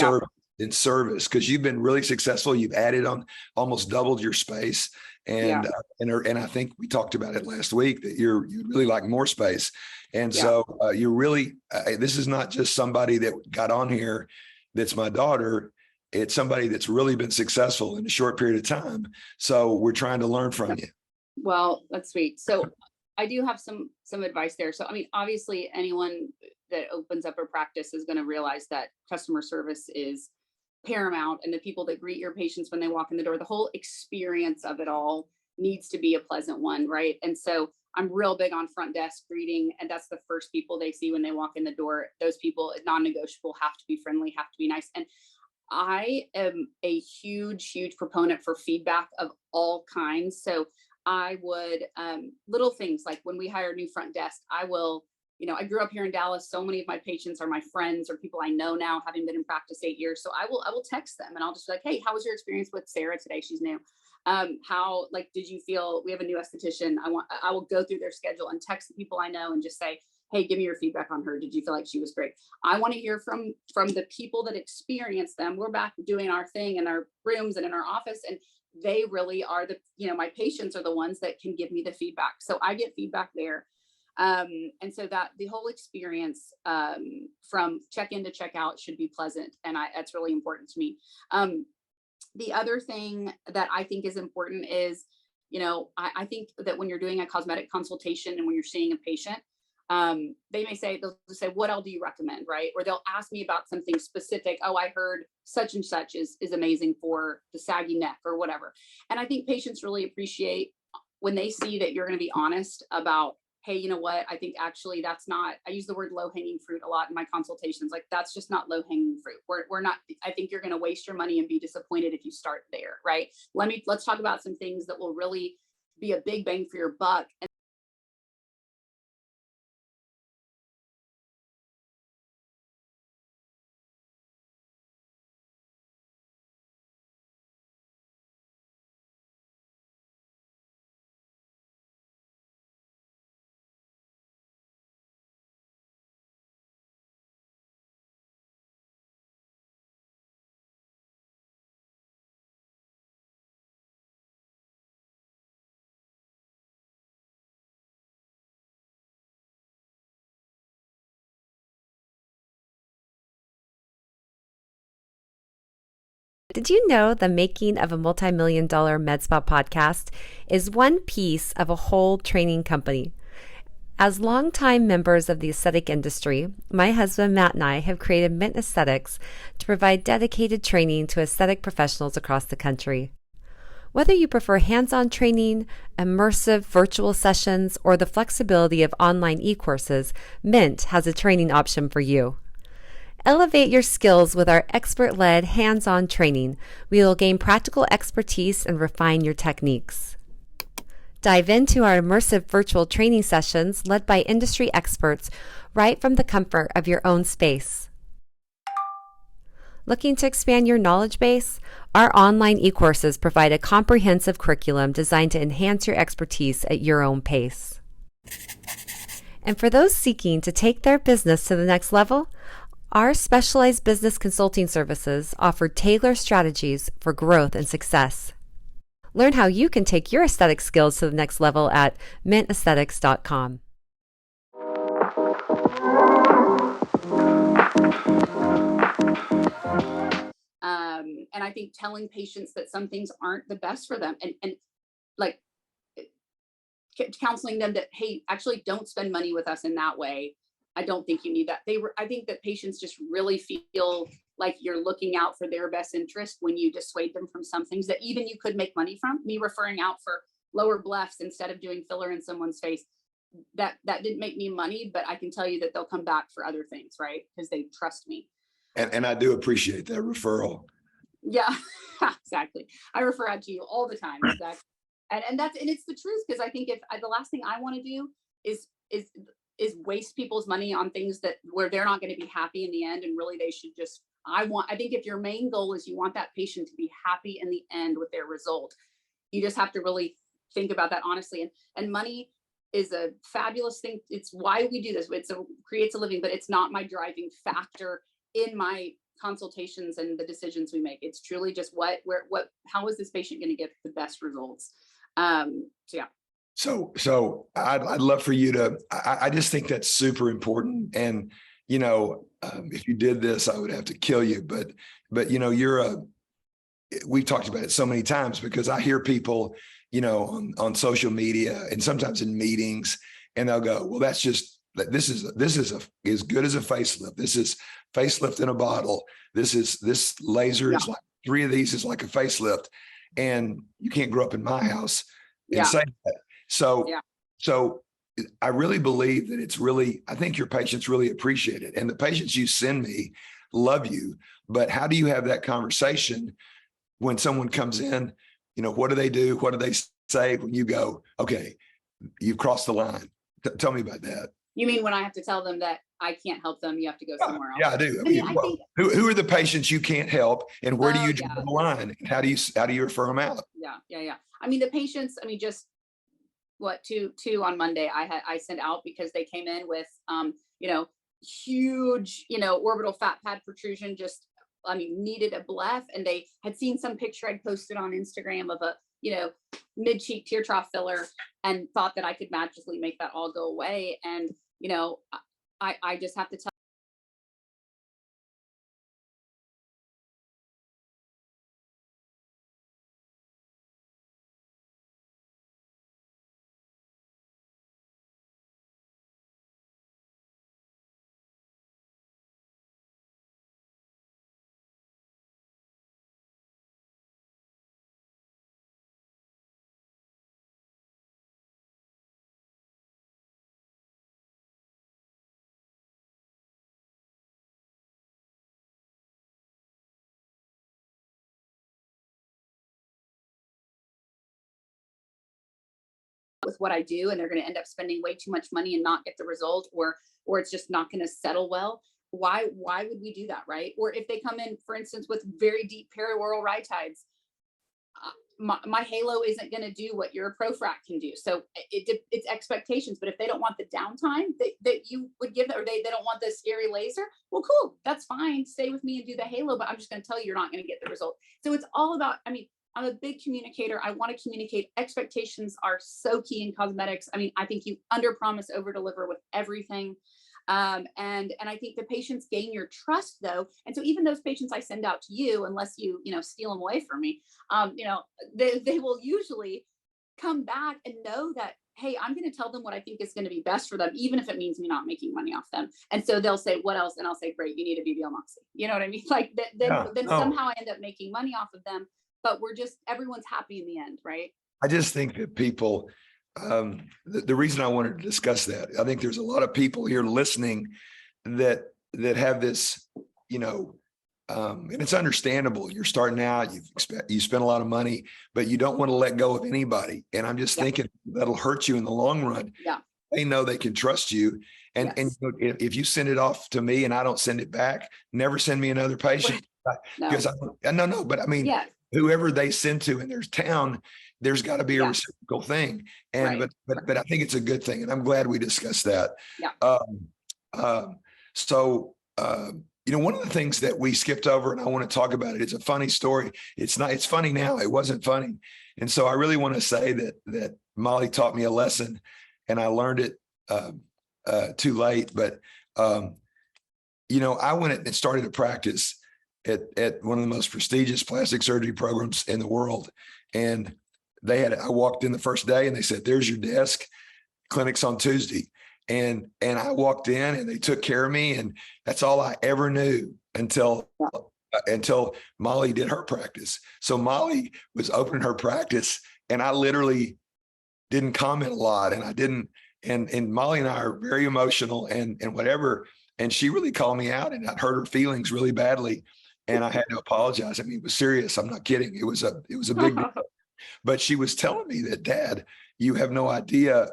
service, because you've been really successful. You've added on, almost doubled your space. And I think we talked about it last week that you really like more space. And so you're really, this is not just somebody that got on here that's my daughter. It's somebody that's really been successful in a short period of time. So we're trying to learn from you. Well, that's sweet. So I do have some advice there. So, I mean, obviously anyone that opens up a practice is going to realize that customer service is paramount, and the people that greet your patients when they walk in the door, the whole experience of it all needs to be a pleasant one, right? And so I'm real big on front desk greeting, and that's the first people they see when they walk in the door. Those people, non-negotiable, have to be friendly, have to be nice. And I am a huge proponent for feedback of all kinds. So I would, little things like when we hire a new front desk, I grew up here in Dallas. So many of my patients are my friends or people I know now, having been in practice 8 years. So I will text them, and I'll just be like, hey, how was your experience with Sarah today? She's new. Did you feel, we have a new esthetician. I will go through their schedule and text the people I know and just say, hey, give me your feedback on her. Did you feel like she was great? I want to hear from the people that experience them. We're back doing our thing in our rooms and in our office, and they really are my patients are the ones that can give me the feedback. So I get feedback there. And so that the whole experience, from check in to check out, should be pleasant. And that's really important to me. The other thing that I think is important is, I think that when you're doing a cosmetic consultation and when you're seeing a patient, they'll say, what else do you recommend? Right. Or they'll ask me about something specific. Oh, I heard such and such is amazing for the saggy neck or whatever. And I think patients really appreciate when they see that you're going to be honest about, hey, you know what? I think actually that's not, I use the word low hanging fruit a lot in my consultations. Like, that's just not low hanging fruit. We're not, I think you're going to waste your money and be disappointed if you start there. Right. Let's talk about some things that will really be a big bang for your buck. Did you know the making of a multi-million-dollar med spa podcast is one piece of a whole training company? As longtime members of the aesthetic industry, my husband Matt and I have created Mint Aesthetics to provide dedicated training to aesthetic professionals across the country. Whether you prefer hands-on training, immersive virtual sessions, or the flexibility of online e-courses, Mint has a training option for you. Elevate your skills with our expert-led hands-on training. We will gain practical expertise and refine your techniques. Dive into our immersive virtual training sessions led by industry experts right from the comfort of your own space. Looking to expand your knowledge base? Our online e-courses provide a comprehensive curriculum designed to enhance your expertise at your own pace. And for those seeking to take their business to the next level, our specialized business consulting services offer tailored strategies for growth and success. Learn how you can take your aesthetic skills to the next level at mintaesthetics.com. And I think telling patients that some things aren't the best for them, and like counseling them that, hey, actually don't spend money with us in that way. I don't think you need that. I think that patients just really feel like you're looking out for their best interest when you dissuade them from some things that even you could make money from. Me referring out for lower blephs instead of doing filler in someone's face, that didn't make me money, but I can tell you that they'll come back for other things, right? Because they trust me. And I do appreciate that referral. Yeah, exactly. I refer out to you all the time. Exactly. And it's the truth, because I think if the last thing I want to do is waste people's money on things where they're not going to be happy in the end. And really they should just, I think if your main goal is you want that patient to be happy in the end with their result, you just have to really think about that honestly. And money is a fabulous thing. It's why we do this. Creates a living, but it's not my driving factor in my consultations and the decisions we make. It's truly just how is this patient going to get the best results? Yeah. So I'd love for you to, I just think that's super important. And, if you did this, I would have to kill you, but we've talked about it so many times, because I hear people, on social media and sometimes in meetings, and they'll go, well, this is as good as a facelift. This is facelift in a bottle. This laser is like 3 of these is like a facelift. And you can't grow up in my house and say that. So I really believe that I think your patients really appreciate it. And the patients you send me love you, but how do you have that conversation when someone comes in? What do they do? What do they say when you go, okay, you've crossed the line? Tell me about that. You mean when I have to tell them that I can't help them, you have to go somewhere else? Yeah, I do. I think who are the patients you can't help, and where do you draw the line? And how do you refer them out? Yeah. I mean, the patients, just two on Monday I sent out because they came in with huge, orbital fat pad protrusion, needed a bleph, and they had seen some picture I'd posted on Instagram of a, mid-cheek tear trough filler, and thought that I could magically make that all go away. And, I just have to tell with what I do, and they're going to end up spending way too much money and not get the result, or it's just not going to settle well. Why would we do that, right? Or if they come in, for instance, with very deep perioral rhytides, my halo isn't going to do what your ProFrac can do. So it's expectations. But if they don't want the downtime that you would give, or they don't want the scary laser, well, cool, that's fine. Stay with me and do the halo. But I'm just going to tell you, you're not going to get the result. So it's all about, I'm a big communicator. I want to communicate. Expectations are so key in cosmetics. I think you under promise, over deliver with everything. And I think the patients gain your trust though. And so even those patients I send out to you, unless you, steal them away from me, they will usually come back and know that, hey, I'm going to tell them what I think is going to be best for them, even if it means me not making money off them. And so they'll say, what else? And I'll say, great, you need a BBL Moxie. You know what I mean? Like that, Yeah. then No, somehow I end up making money off of them, but everyone's happy in the end, right? I just think that people, the reason I wanted to discuss that, I think there's a lot of people here listening that have this, and it's understandable. You're starting out, you spend a lot of money, but you don't want to let go of anybody. And I'm just thinking that'll hurt you in the long run. Yeah. They know they can trust you. And if you send it off to me and I don't send it back, never send me another patient. Because no, but I mean, whoever they send to in their town, there's got to be a reciprocal thing. And but I think it's a good thing. And I'm glad we discussed that. Yeah. So one of the things that we skipped over, and I want to talk about it, it's a funny story. It's funny now. It wasn't funny. And so I really want to say that Molly taught me a lesson and I learned it too late. But, I went and started a practice at one of the most prestigious plastic surgery programs in the world. And I walked in the first day and they said, there's your desk, clinic's on Tuesday. And I walked in and they took care of me. And that's all I ever knew until Molly did her practice. So Molly was opening her practice and I literally didn't comment a lot. And I didn't, and Molly and I are very emotional and whatever. And she really called me out and I'd hurt her feelings really badly. And I had to apologize. I mean, it was serious. I'm not kidding. It was a big deal. But she was telling me that, Dad, you have no idea,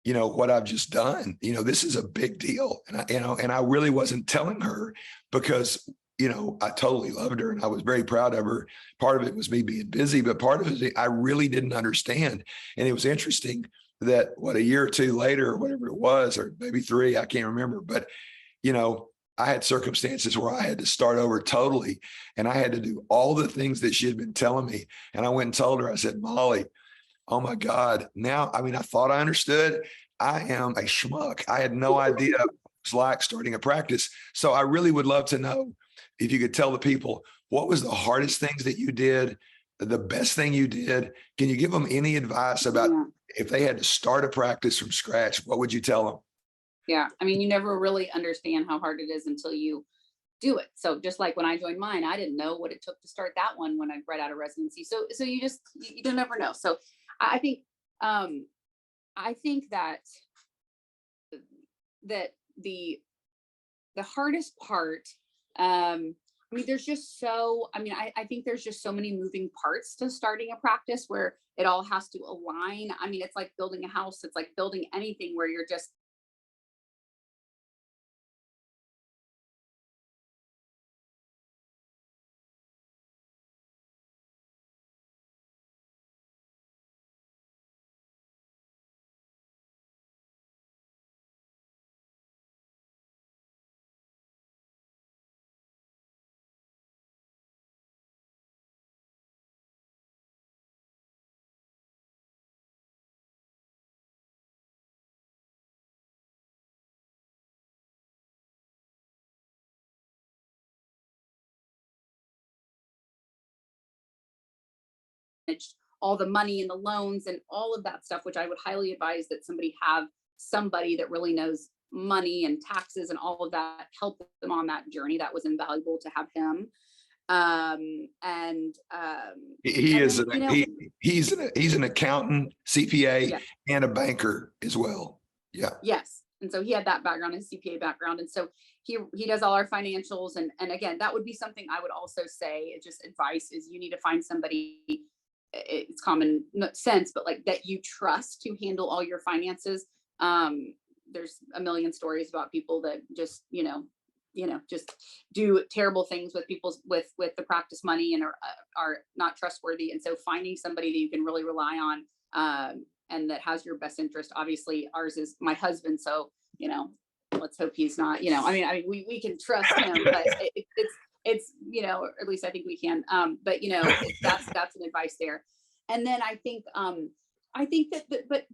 what I've just done. This is a big deal. And I really wasn't telling her because, I totally loved her and I was very proud of her. Part of it was me being busy, but part of it, I really didn't understand. And it was interesting that a year or two later, or whatever it was, or maybe 3, I can't remember, but, I had circumstances where I had to start over totally. And I had to do all the things that she had been telling me. And I went and told her, I said, Molly, oh my God. Now, I mean, I thought I understood. I am a schmuck. I had no idea what it was like starting a practice. So I really would love to know if you could tell the people, what was the hardest things that you did, the best thing you did? Can you give them any advice about if they had to start a practice from scratch, what would you tell them? Yeah. I mean, you never really understand how hard it is until you do it. So just like when I joined mine, I didn't know what it took to start that one when I right out of residency. So you don't never know. So I think that the hardest part, I mean, there's just I think there's just so many moving parts to starting a practice where it all has to align. I mean, it's like building a house. It's like building anything where you're just managed all the money and the loans and all of that stuff, which I would highly advise that somebody have somebody that really knows money and taxes and all of that help them on that journey. That was invaluable to have him. He's an accountant, CPA, and a banker as well. Yeah. Yes. And so he had that background, his CPA background. And so he does all our financials. And again, that would be something I would also say, just advice is you need to find somebody, it's common sense, but like that you trust to handle all your finances. There's a million stories about people that just, just do terrible things with with the practice money and are not trustworthy. And so finding somebody that you can really rely on, and that has your best interest. Obviously ours is my husband. So, let's hope he's not, I mean, we can trust him, but it's, or at least I think we can. But that's an advice there. And then I think that, but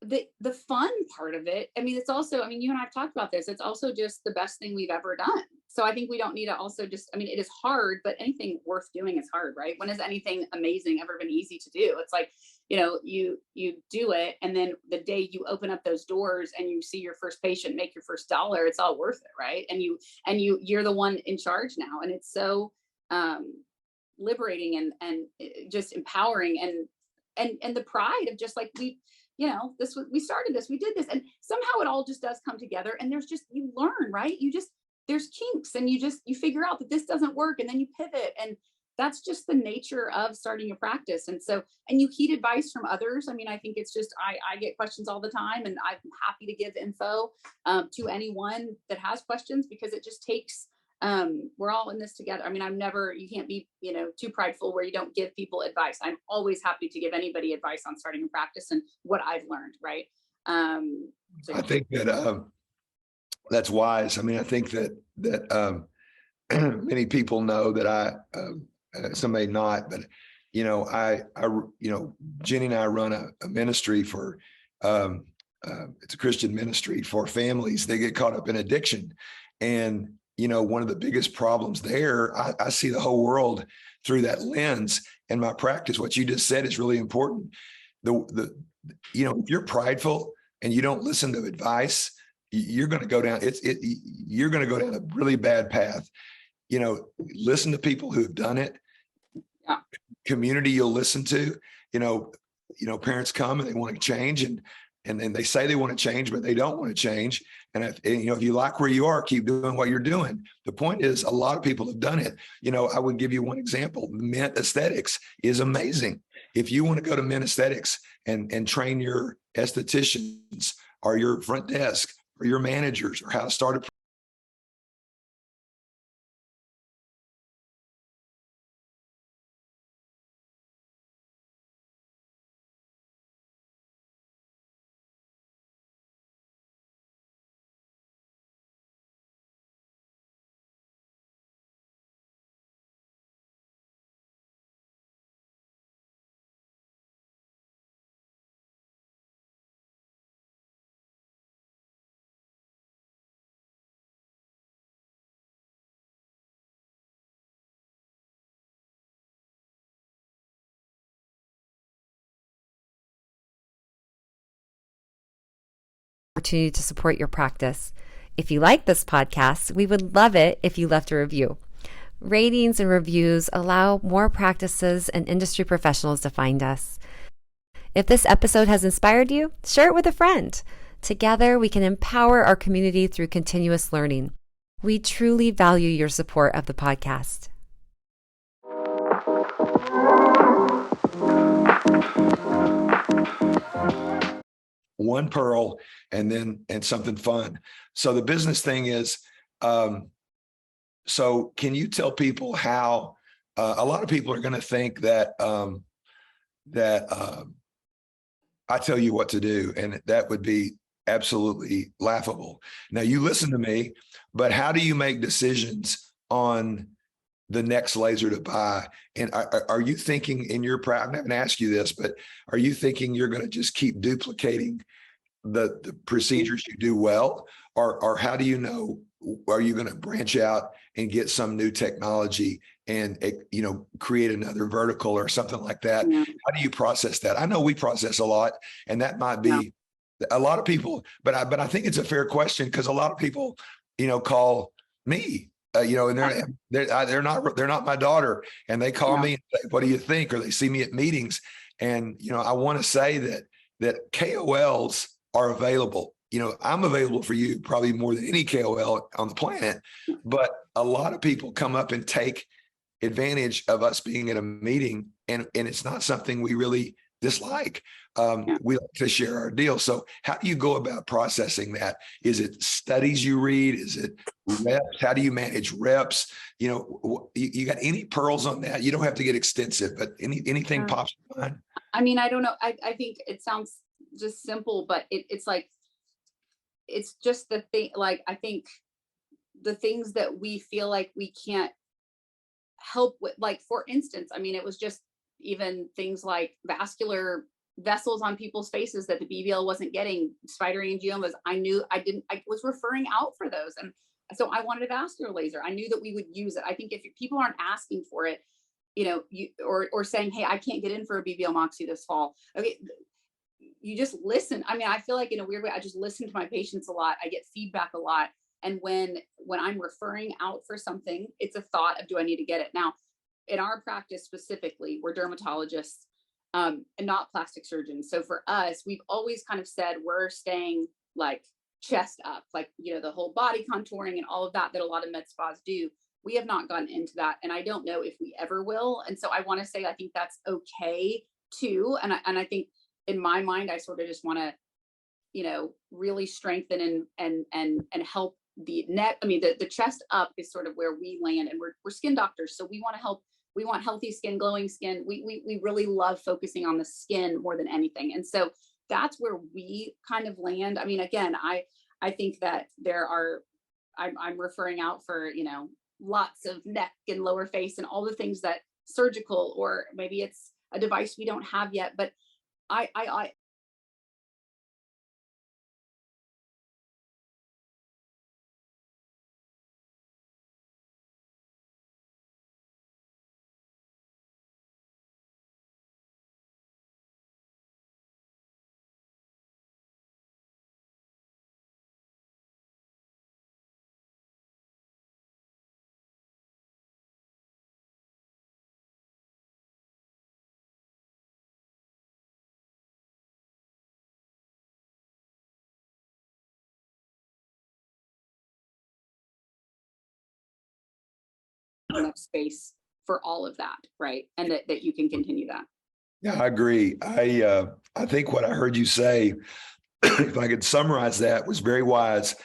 the fun part of it, I mean, it's also, I mean, you and I've talked about this, it's also just the best thing we've ever done. So I think we don't need to also just, I mean, it is hard, but anything worth doing is hard, right? When has anything amazing ever been easy to do? It's like, you do it, and then the day you open up those doors and you see your first patient make your first dollar, it's all worth it, right? You're the one in charge now, and it's so um liberating and just empowering, and the pride of just like, this was, we started this, we did this, and somehow it all just does come together, and there's just, you learn, right? There's kinks, and you figure out that this doesn't work, and then you pivot, and that's just the nature of starting a practice. And so, and you heed advice from others. I mean, I think it's just, I get questions all the time, and I'm happy to give info to anyone that has questions, because it just takes, we're all in this together. I mean, you can't be, too prideful where you don't give people advice. I'm always happy to give anybody advice on starting a practice and what I've learned, right? So I think that that's wise. I mean, I think that many people know that some may not, but Jenny and I run a ministry for it's a Christian ministry for families. They get caught up in addiction, and one of the biggest problems there, I see the whole through that lens. And my practice, what you just said, is really important. If you're prideful and you don't listen to advice, you're going to go down. You're going to go down a really bad path. Listen to people who've done it. Yeah. Community you'll listen to. Parents come and they want to change, and they say they want to change, but they don't want to change. And if you like where you are, keep doing what you're doing. The point is, a lot of people have done it. I would give you one example. Mint Aesthetics is amazing. If you want to go to Mint Aesthetics and train your estheticians or your front desk or your managers or how to start a opportunity to support your practice. If you like this podcast, we would love it if you left a review. Ratings and reviews allow more practices and industry professionals to find us. If this episode has inspired you, share it with a friend. Together, we can empower our community through continuous learning. We truly value your support of the podcast. one pearl and something fun. So the business thing is, so can you tell people how a lot of people are going to think that I tell you what to do, and that would be absolutely laughable. Now you listen to me, but how do you make decisions on the next laser to buy? And are you thinking in your practice, I'm not going to ask you this, but are you thinking you're going to just keep duplicating the procedures you do well, or how do you know, are you going to branch out and get some new technology and create another vertical or something like that? Yeah. How do you process that? I know we process a lot, and that might be a lot of people, but I think it's a fair question, because a lot of people call me and they're not my daughter, and they call me and say, what do you think? Or they see me at meetings, and I want to say that KOLs are available. I'm available for you probably more than any KOL on the planet, but a lot of people come up and take advantage of us being at a meeting, and it's not something we really dislike. We like to share our deal. So how do you go about processing that? Is it studies you read? Is it reps? How do you manage reps? You got any pearls on that? You don't have to get extensive, but anything pops in mind? I mean, I don't know. I think it sounds just simple, but it's like, it's just the thing. Like, I think the things that we feel like we can't help with, like, for instance, I mean, it was just even things like vascular vessels on people's faces that the BBL wasn't getting, spider angiomas. I was referring out for those. And so I wanted a vascular laser. I knew that we would use it. I think if people aren't asking for it, or saying, hey, I can't get in for a BBL Moxie this fall. Okay. You just listen. I mean, I feel like in a weird way, I just listen to my patients a lot. I get feedback a lot. And when I'm referring out for something, it's a thought of, do I need to get it? Now, in our practice specifically, we're dermatologists, and not plastic surgeons. So for us, we've always kind of said we're staying like chest up, like, the whole body contouring and all of that a lot of med spas do. We have not gotten into that. And I don't know if we ever will. And so I want to say, I think that's okay too. And I think in my mind, I sort of just want to, really strengthen and help the neck. I mean, the chest up is sort of where we land, and we're skin doctors. So we want to help. We want healthy skin, glowing skin. We really love focusing on the skin more than anything. And so that's where we kind of land. I mean, again, I think that I'm referring out for, lots of neck and lower face and all the things that surgical, or maybe it's a device we don't have yet, but I enough space for all of that, right? And that you can continue that. Yeah, I agree. I think what I heard you say, if I could summarize that, was very wise.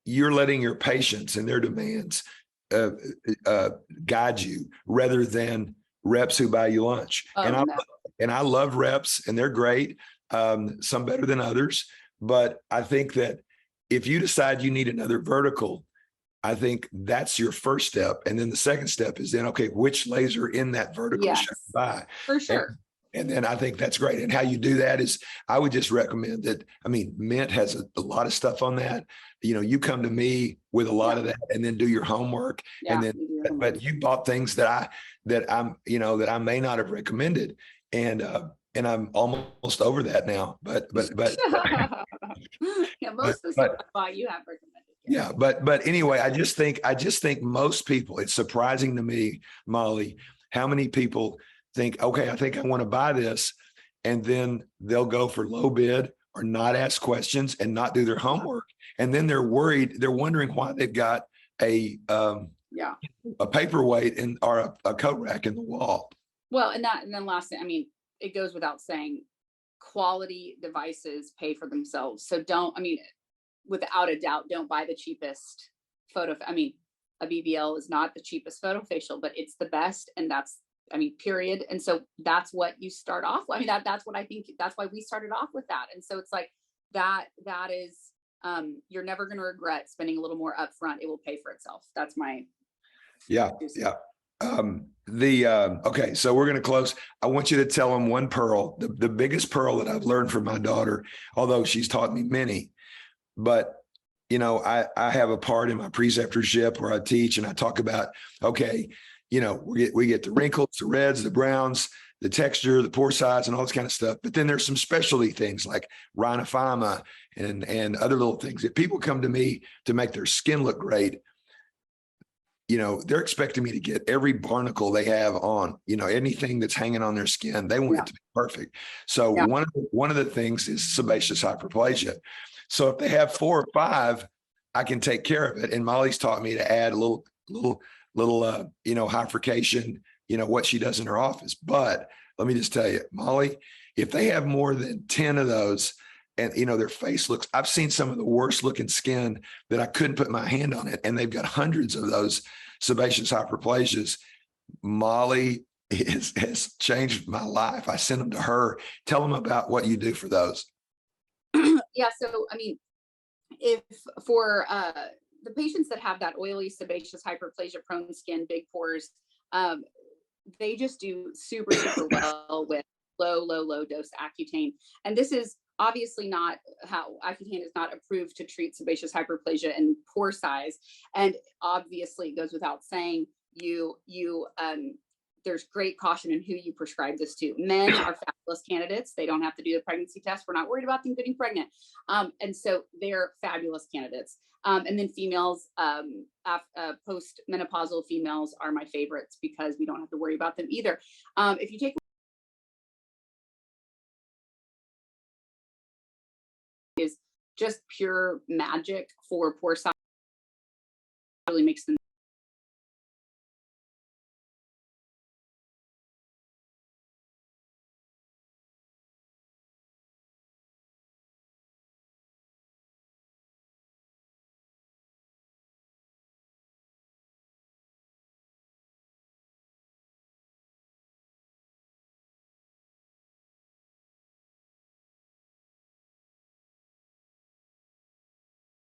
You're letting your patients and their demands uh, guide you rather than reps who buy you lunch. Oh, And I love reps, and they're great. Some better than others, but I think that if you decide you need another vertical, I think that's your first step. And then the second step is then, okay, which laser in that vertical yes, should I buy? for sure. And then I think that's great. And how you do that is, I would just recommend that. I mean, Mint has a lot of stuff on that. You come to me with a lot of that, and then do your homework. Yeah, And then, but you bought things that I may not have recommended. And I'm almost over that now. But yeah, most of the stuff I bought, you have recommended. Yeah, but anyway, I just think most people, it's surprising to me, Molly, how many people think, okay, I think I want to buy this, and then they'll go for low bid or not ask questions and not do their homework, and then they're worried, they're wondering why they've got a paperweight or a coat rack in the wall. Well, and then last thing, I mean, it goes without saying, quality devices pay for themselves. So without a doubt, don't buy the cheapest photo. I mean, a BBL is not the cheapest photo facial, but it's the best. And period. And so that's what you start off with. I mean, that's what I think, that's why we started off with that. And so it's like, that is, you're never going to regret spending a little more upfront. It will pay for itself. That's my. Yeah. Okay, so we're going to close. I want you to tell them one pearl, the biggest pearl that I've learned from my daughter, although she's taught me many. But, I have a part in my preceptorship where I teach, and I talk about, okay, we get the wrinkles, the reds, the browns, the texture, the pore size, and all this kind of stuff. But then there's some specialty things like rhinophyma and other little things. If people come to me to make their skin look great, they're expecting me to get every barnacle they have on, anything that's hanging on their skin. They want it to be perfect. So one of the things is sebaceous hyperplasia. So if they have 4 or 5, I can take care of it. And Molly's taught me to add a little hypercation, what she does in her office. But let me just tell you, Molly, if they have more than 10 of those, and their face looks, I've seen some of the worst looking skin that I couldn't put my hand on it, and they've got hundreds of those sebaceous hyperplasias. Molly has changed my life. I send them to her. Tell them about what you do for those. Yeah. So, if for the patients that have that oily sebaceous hyperplasia prone skin, big pores, they just do super, super well with low dose Accutane. And this is obviously not how Accutane is not approved to treat sebaceous hyperplasia and pore size. And obviously it goes without saying, there's great caution in who you prescribe this to. Men are fabulous candidates. They don't have to do the pregnancy test. We're not worried about them getting pregnant. And so they're fabulous candidates. And then females, post-menopausal females are my favorites because we don't have to worry about them either. If you take is just pure magic for pore size, really makes them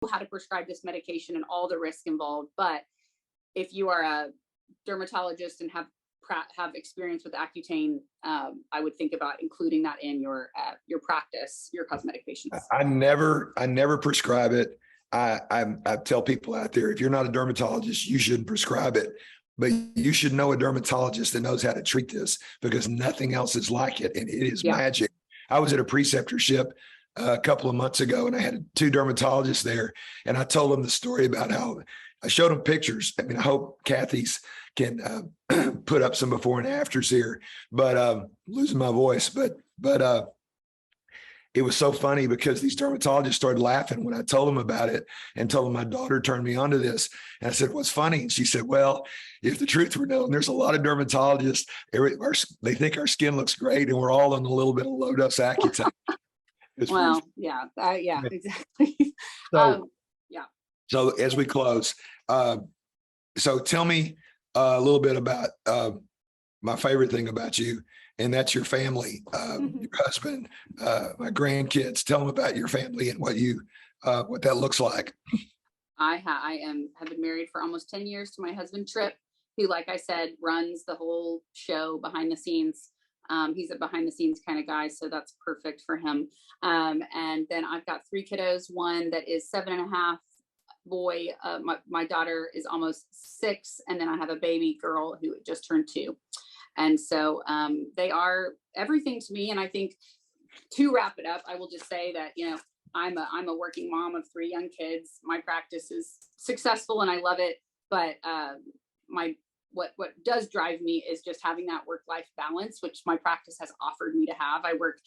how to prescribe this medication and all the risk involved. But if you are a dermatologist and have experience with Accutane, I would think about including that in your practice, your cosmetic patients. I never prescribe it. I tell people out there, if you're not a dermatologist, you shouldn't prescribe it, but you should know a dermatologist that knows how to treat this, because nothing else is like it. And it is magic. I was at a preceptorship a couple of months ago, and I had 2 dermatologists there, and I told them the story about how I showed them pictures. I mean, I hope Kathy's can put up some before and afters here, but losing my voice, but it was so funny because these dermatologists started laughing when I told them about it, and told them my daughter turned me onto this. And I said, "What's funny?" And she said, "Well, if the truth were known, there's a lot of dermatologists. They think our skin looks great, and we're all on a little bit of low dose Accutane." Well, yeah, exactly. So, yeah. So as we close, so tell me a little bit about my favorite thing about you, and that's your family, your husband, my grandkids. Tell them about your family and what that looks like. I have been married for almost 10 years to my husband, Trip, who, like I said, runs the whole show behind the scenes. He's a behind the scenes kind of guy, so that's perfect for him. And then I've got 3 kiddos, one that is 7.5 boy. My daughter is almost 6. And then I have a baby girl who just turned 2. And so they are everything to me. And I think, to wrap it up, I will just say that, I'm a working mom of 3 young kids. My practice is successful and I love it. But what does drive me is just having that work-life balance, which my practice has offered me to have. I work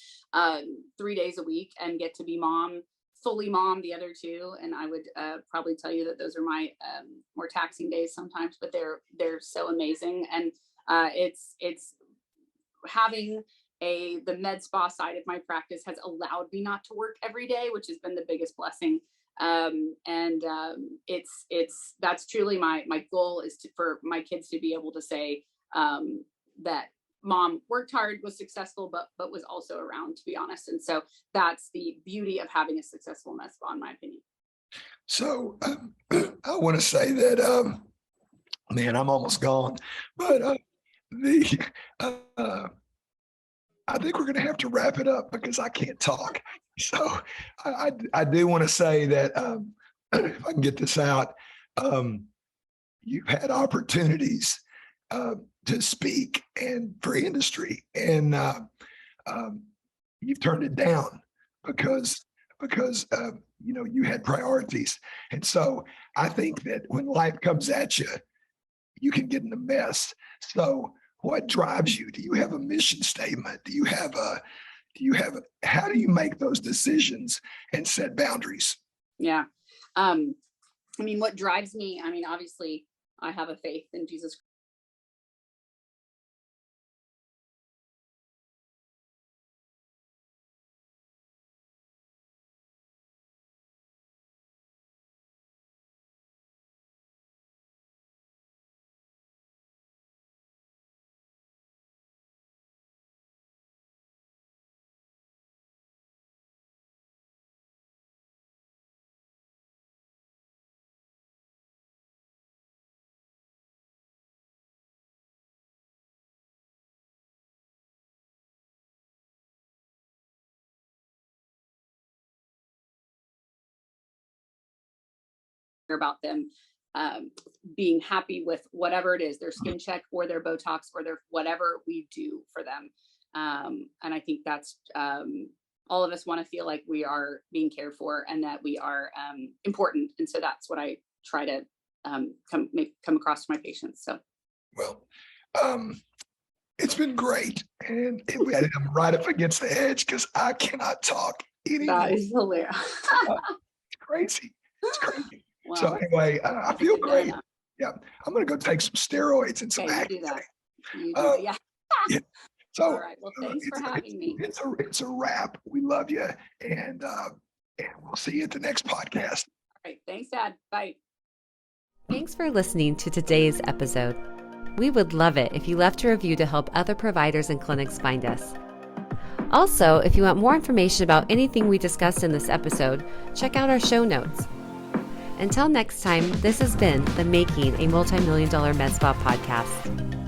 3 days a week and get to be fully mom the other 2. And I would probably tell you that those are my more taxing days sometimes, but they're so amazing. And it's having the med spa side of my practice has allowed me not to work every day, which has been the biggest blessing. That's truly my goal, is for my kids to be able to say that mom worked hard, was successful, but was also around, to be honest. And so that's the beauty of having a successful med spa, in my opinion. So I want to say that, man, I'm almost gone, but I think we're going to have to wrap it up because I can't talk. So I do want to say that if I can get this out, you've had opportunities to speak and for industry, and you've turned it down because you had priorities. And so I think that when life comes at you, you can get in a mess. So what drives you? Do you have a mission statement? How do you make those decisions and set boundaries? Yeah. What drives me, obviously I have a faith in Jesus about them being happy with whatever it is, their skin check or their Botox or their whatever we do for them. And I think that's all of us want to feel like we are being cared for and that we are important. And so that's what I try to come across to my patients. So, well, it's been great, and I'm right up against the edge because I cannot talk anymore. that is hilarious. It's crazy. It's crazy. Wow. So anyway, I feel great. Yeah, I'm gonna go take some steroids and some Okay, you Accutane. do that. You do that. Yeah. Yeah. So, All right. Well, thanks for having me. It's a wrap. We love you, and we'll see you at the next podcast. All right. Thanks, Dad. Bye. Thanks for listening to today's episode. We would love it if you left a review to help other providers and clinics find us. Also, if you want more information about anything we discussed in this episode, check out our show notes. Until next time, this has been the Making a Multi-Million Dollar Med Spa podcast.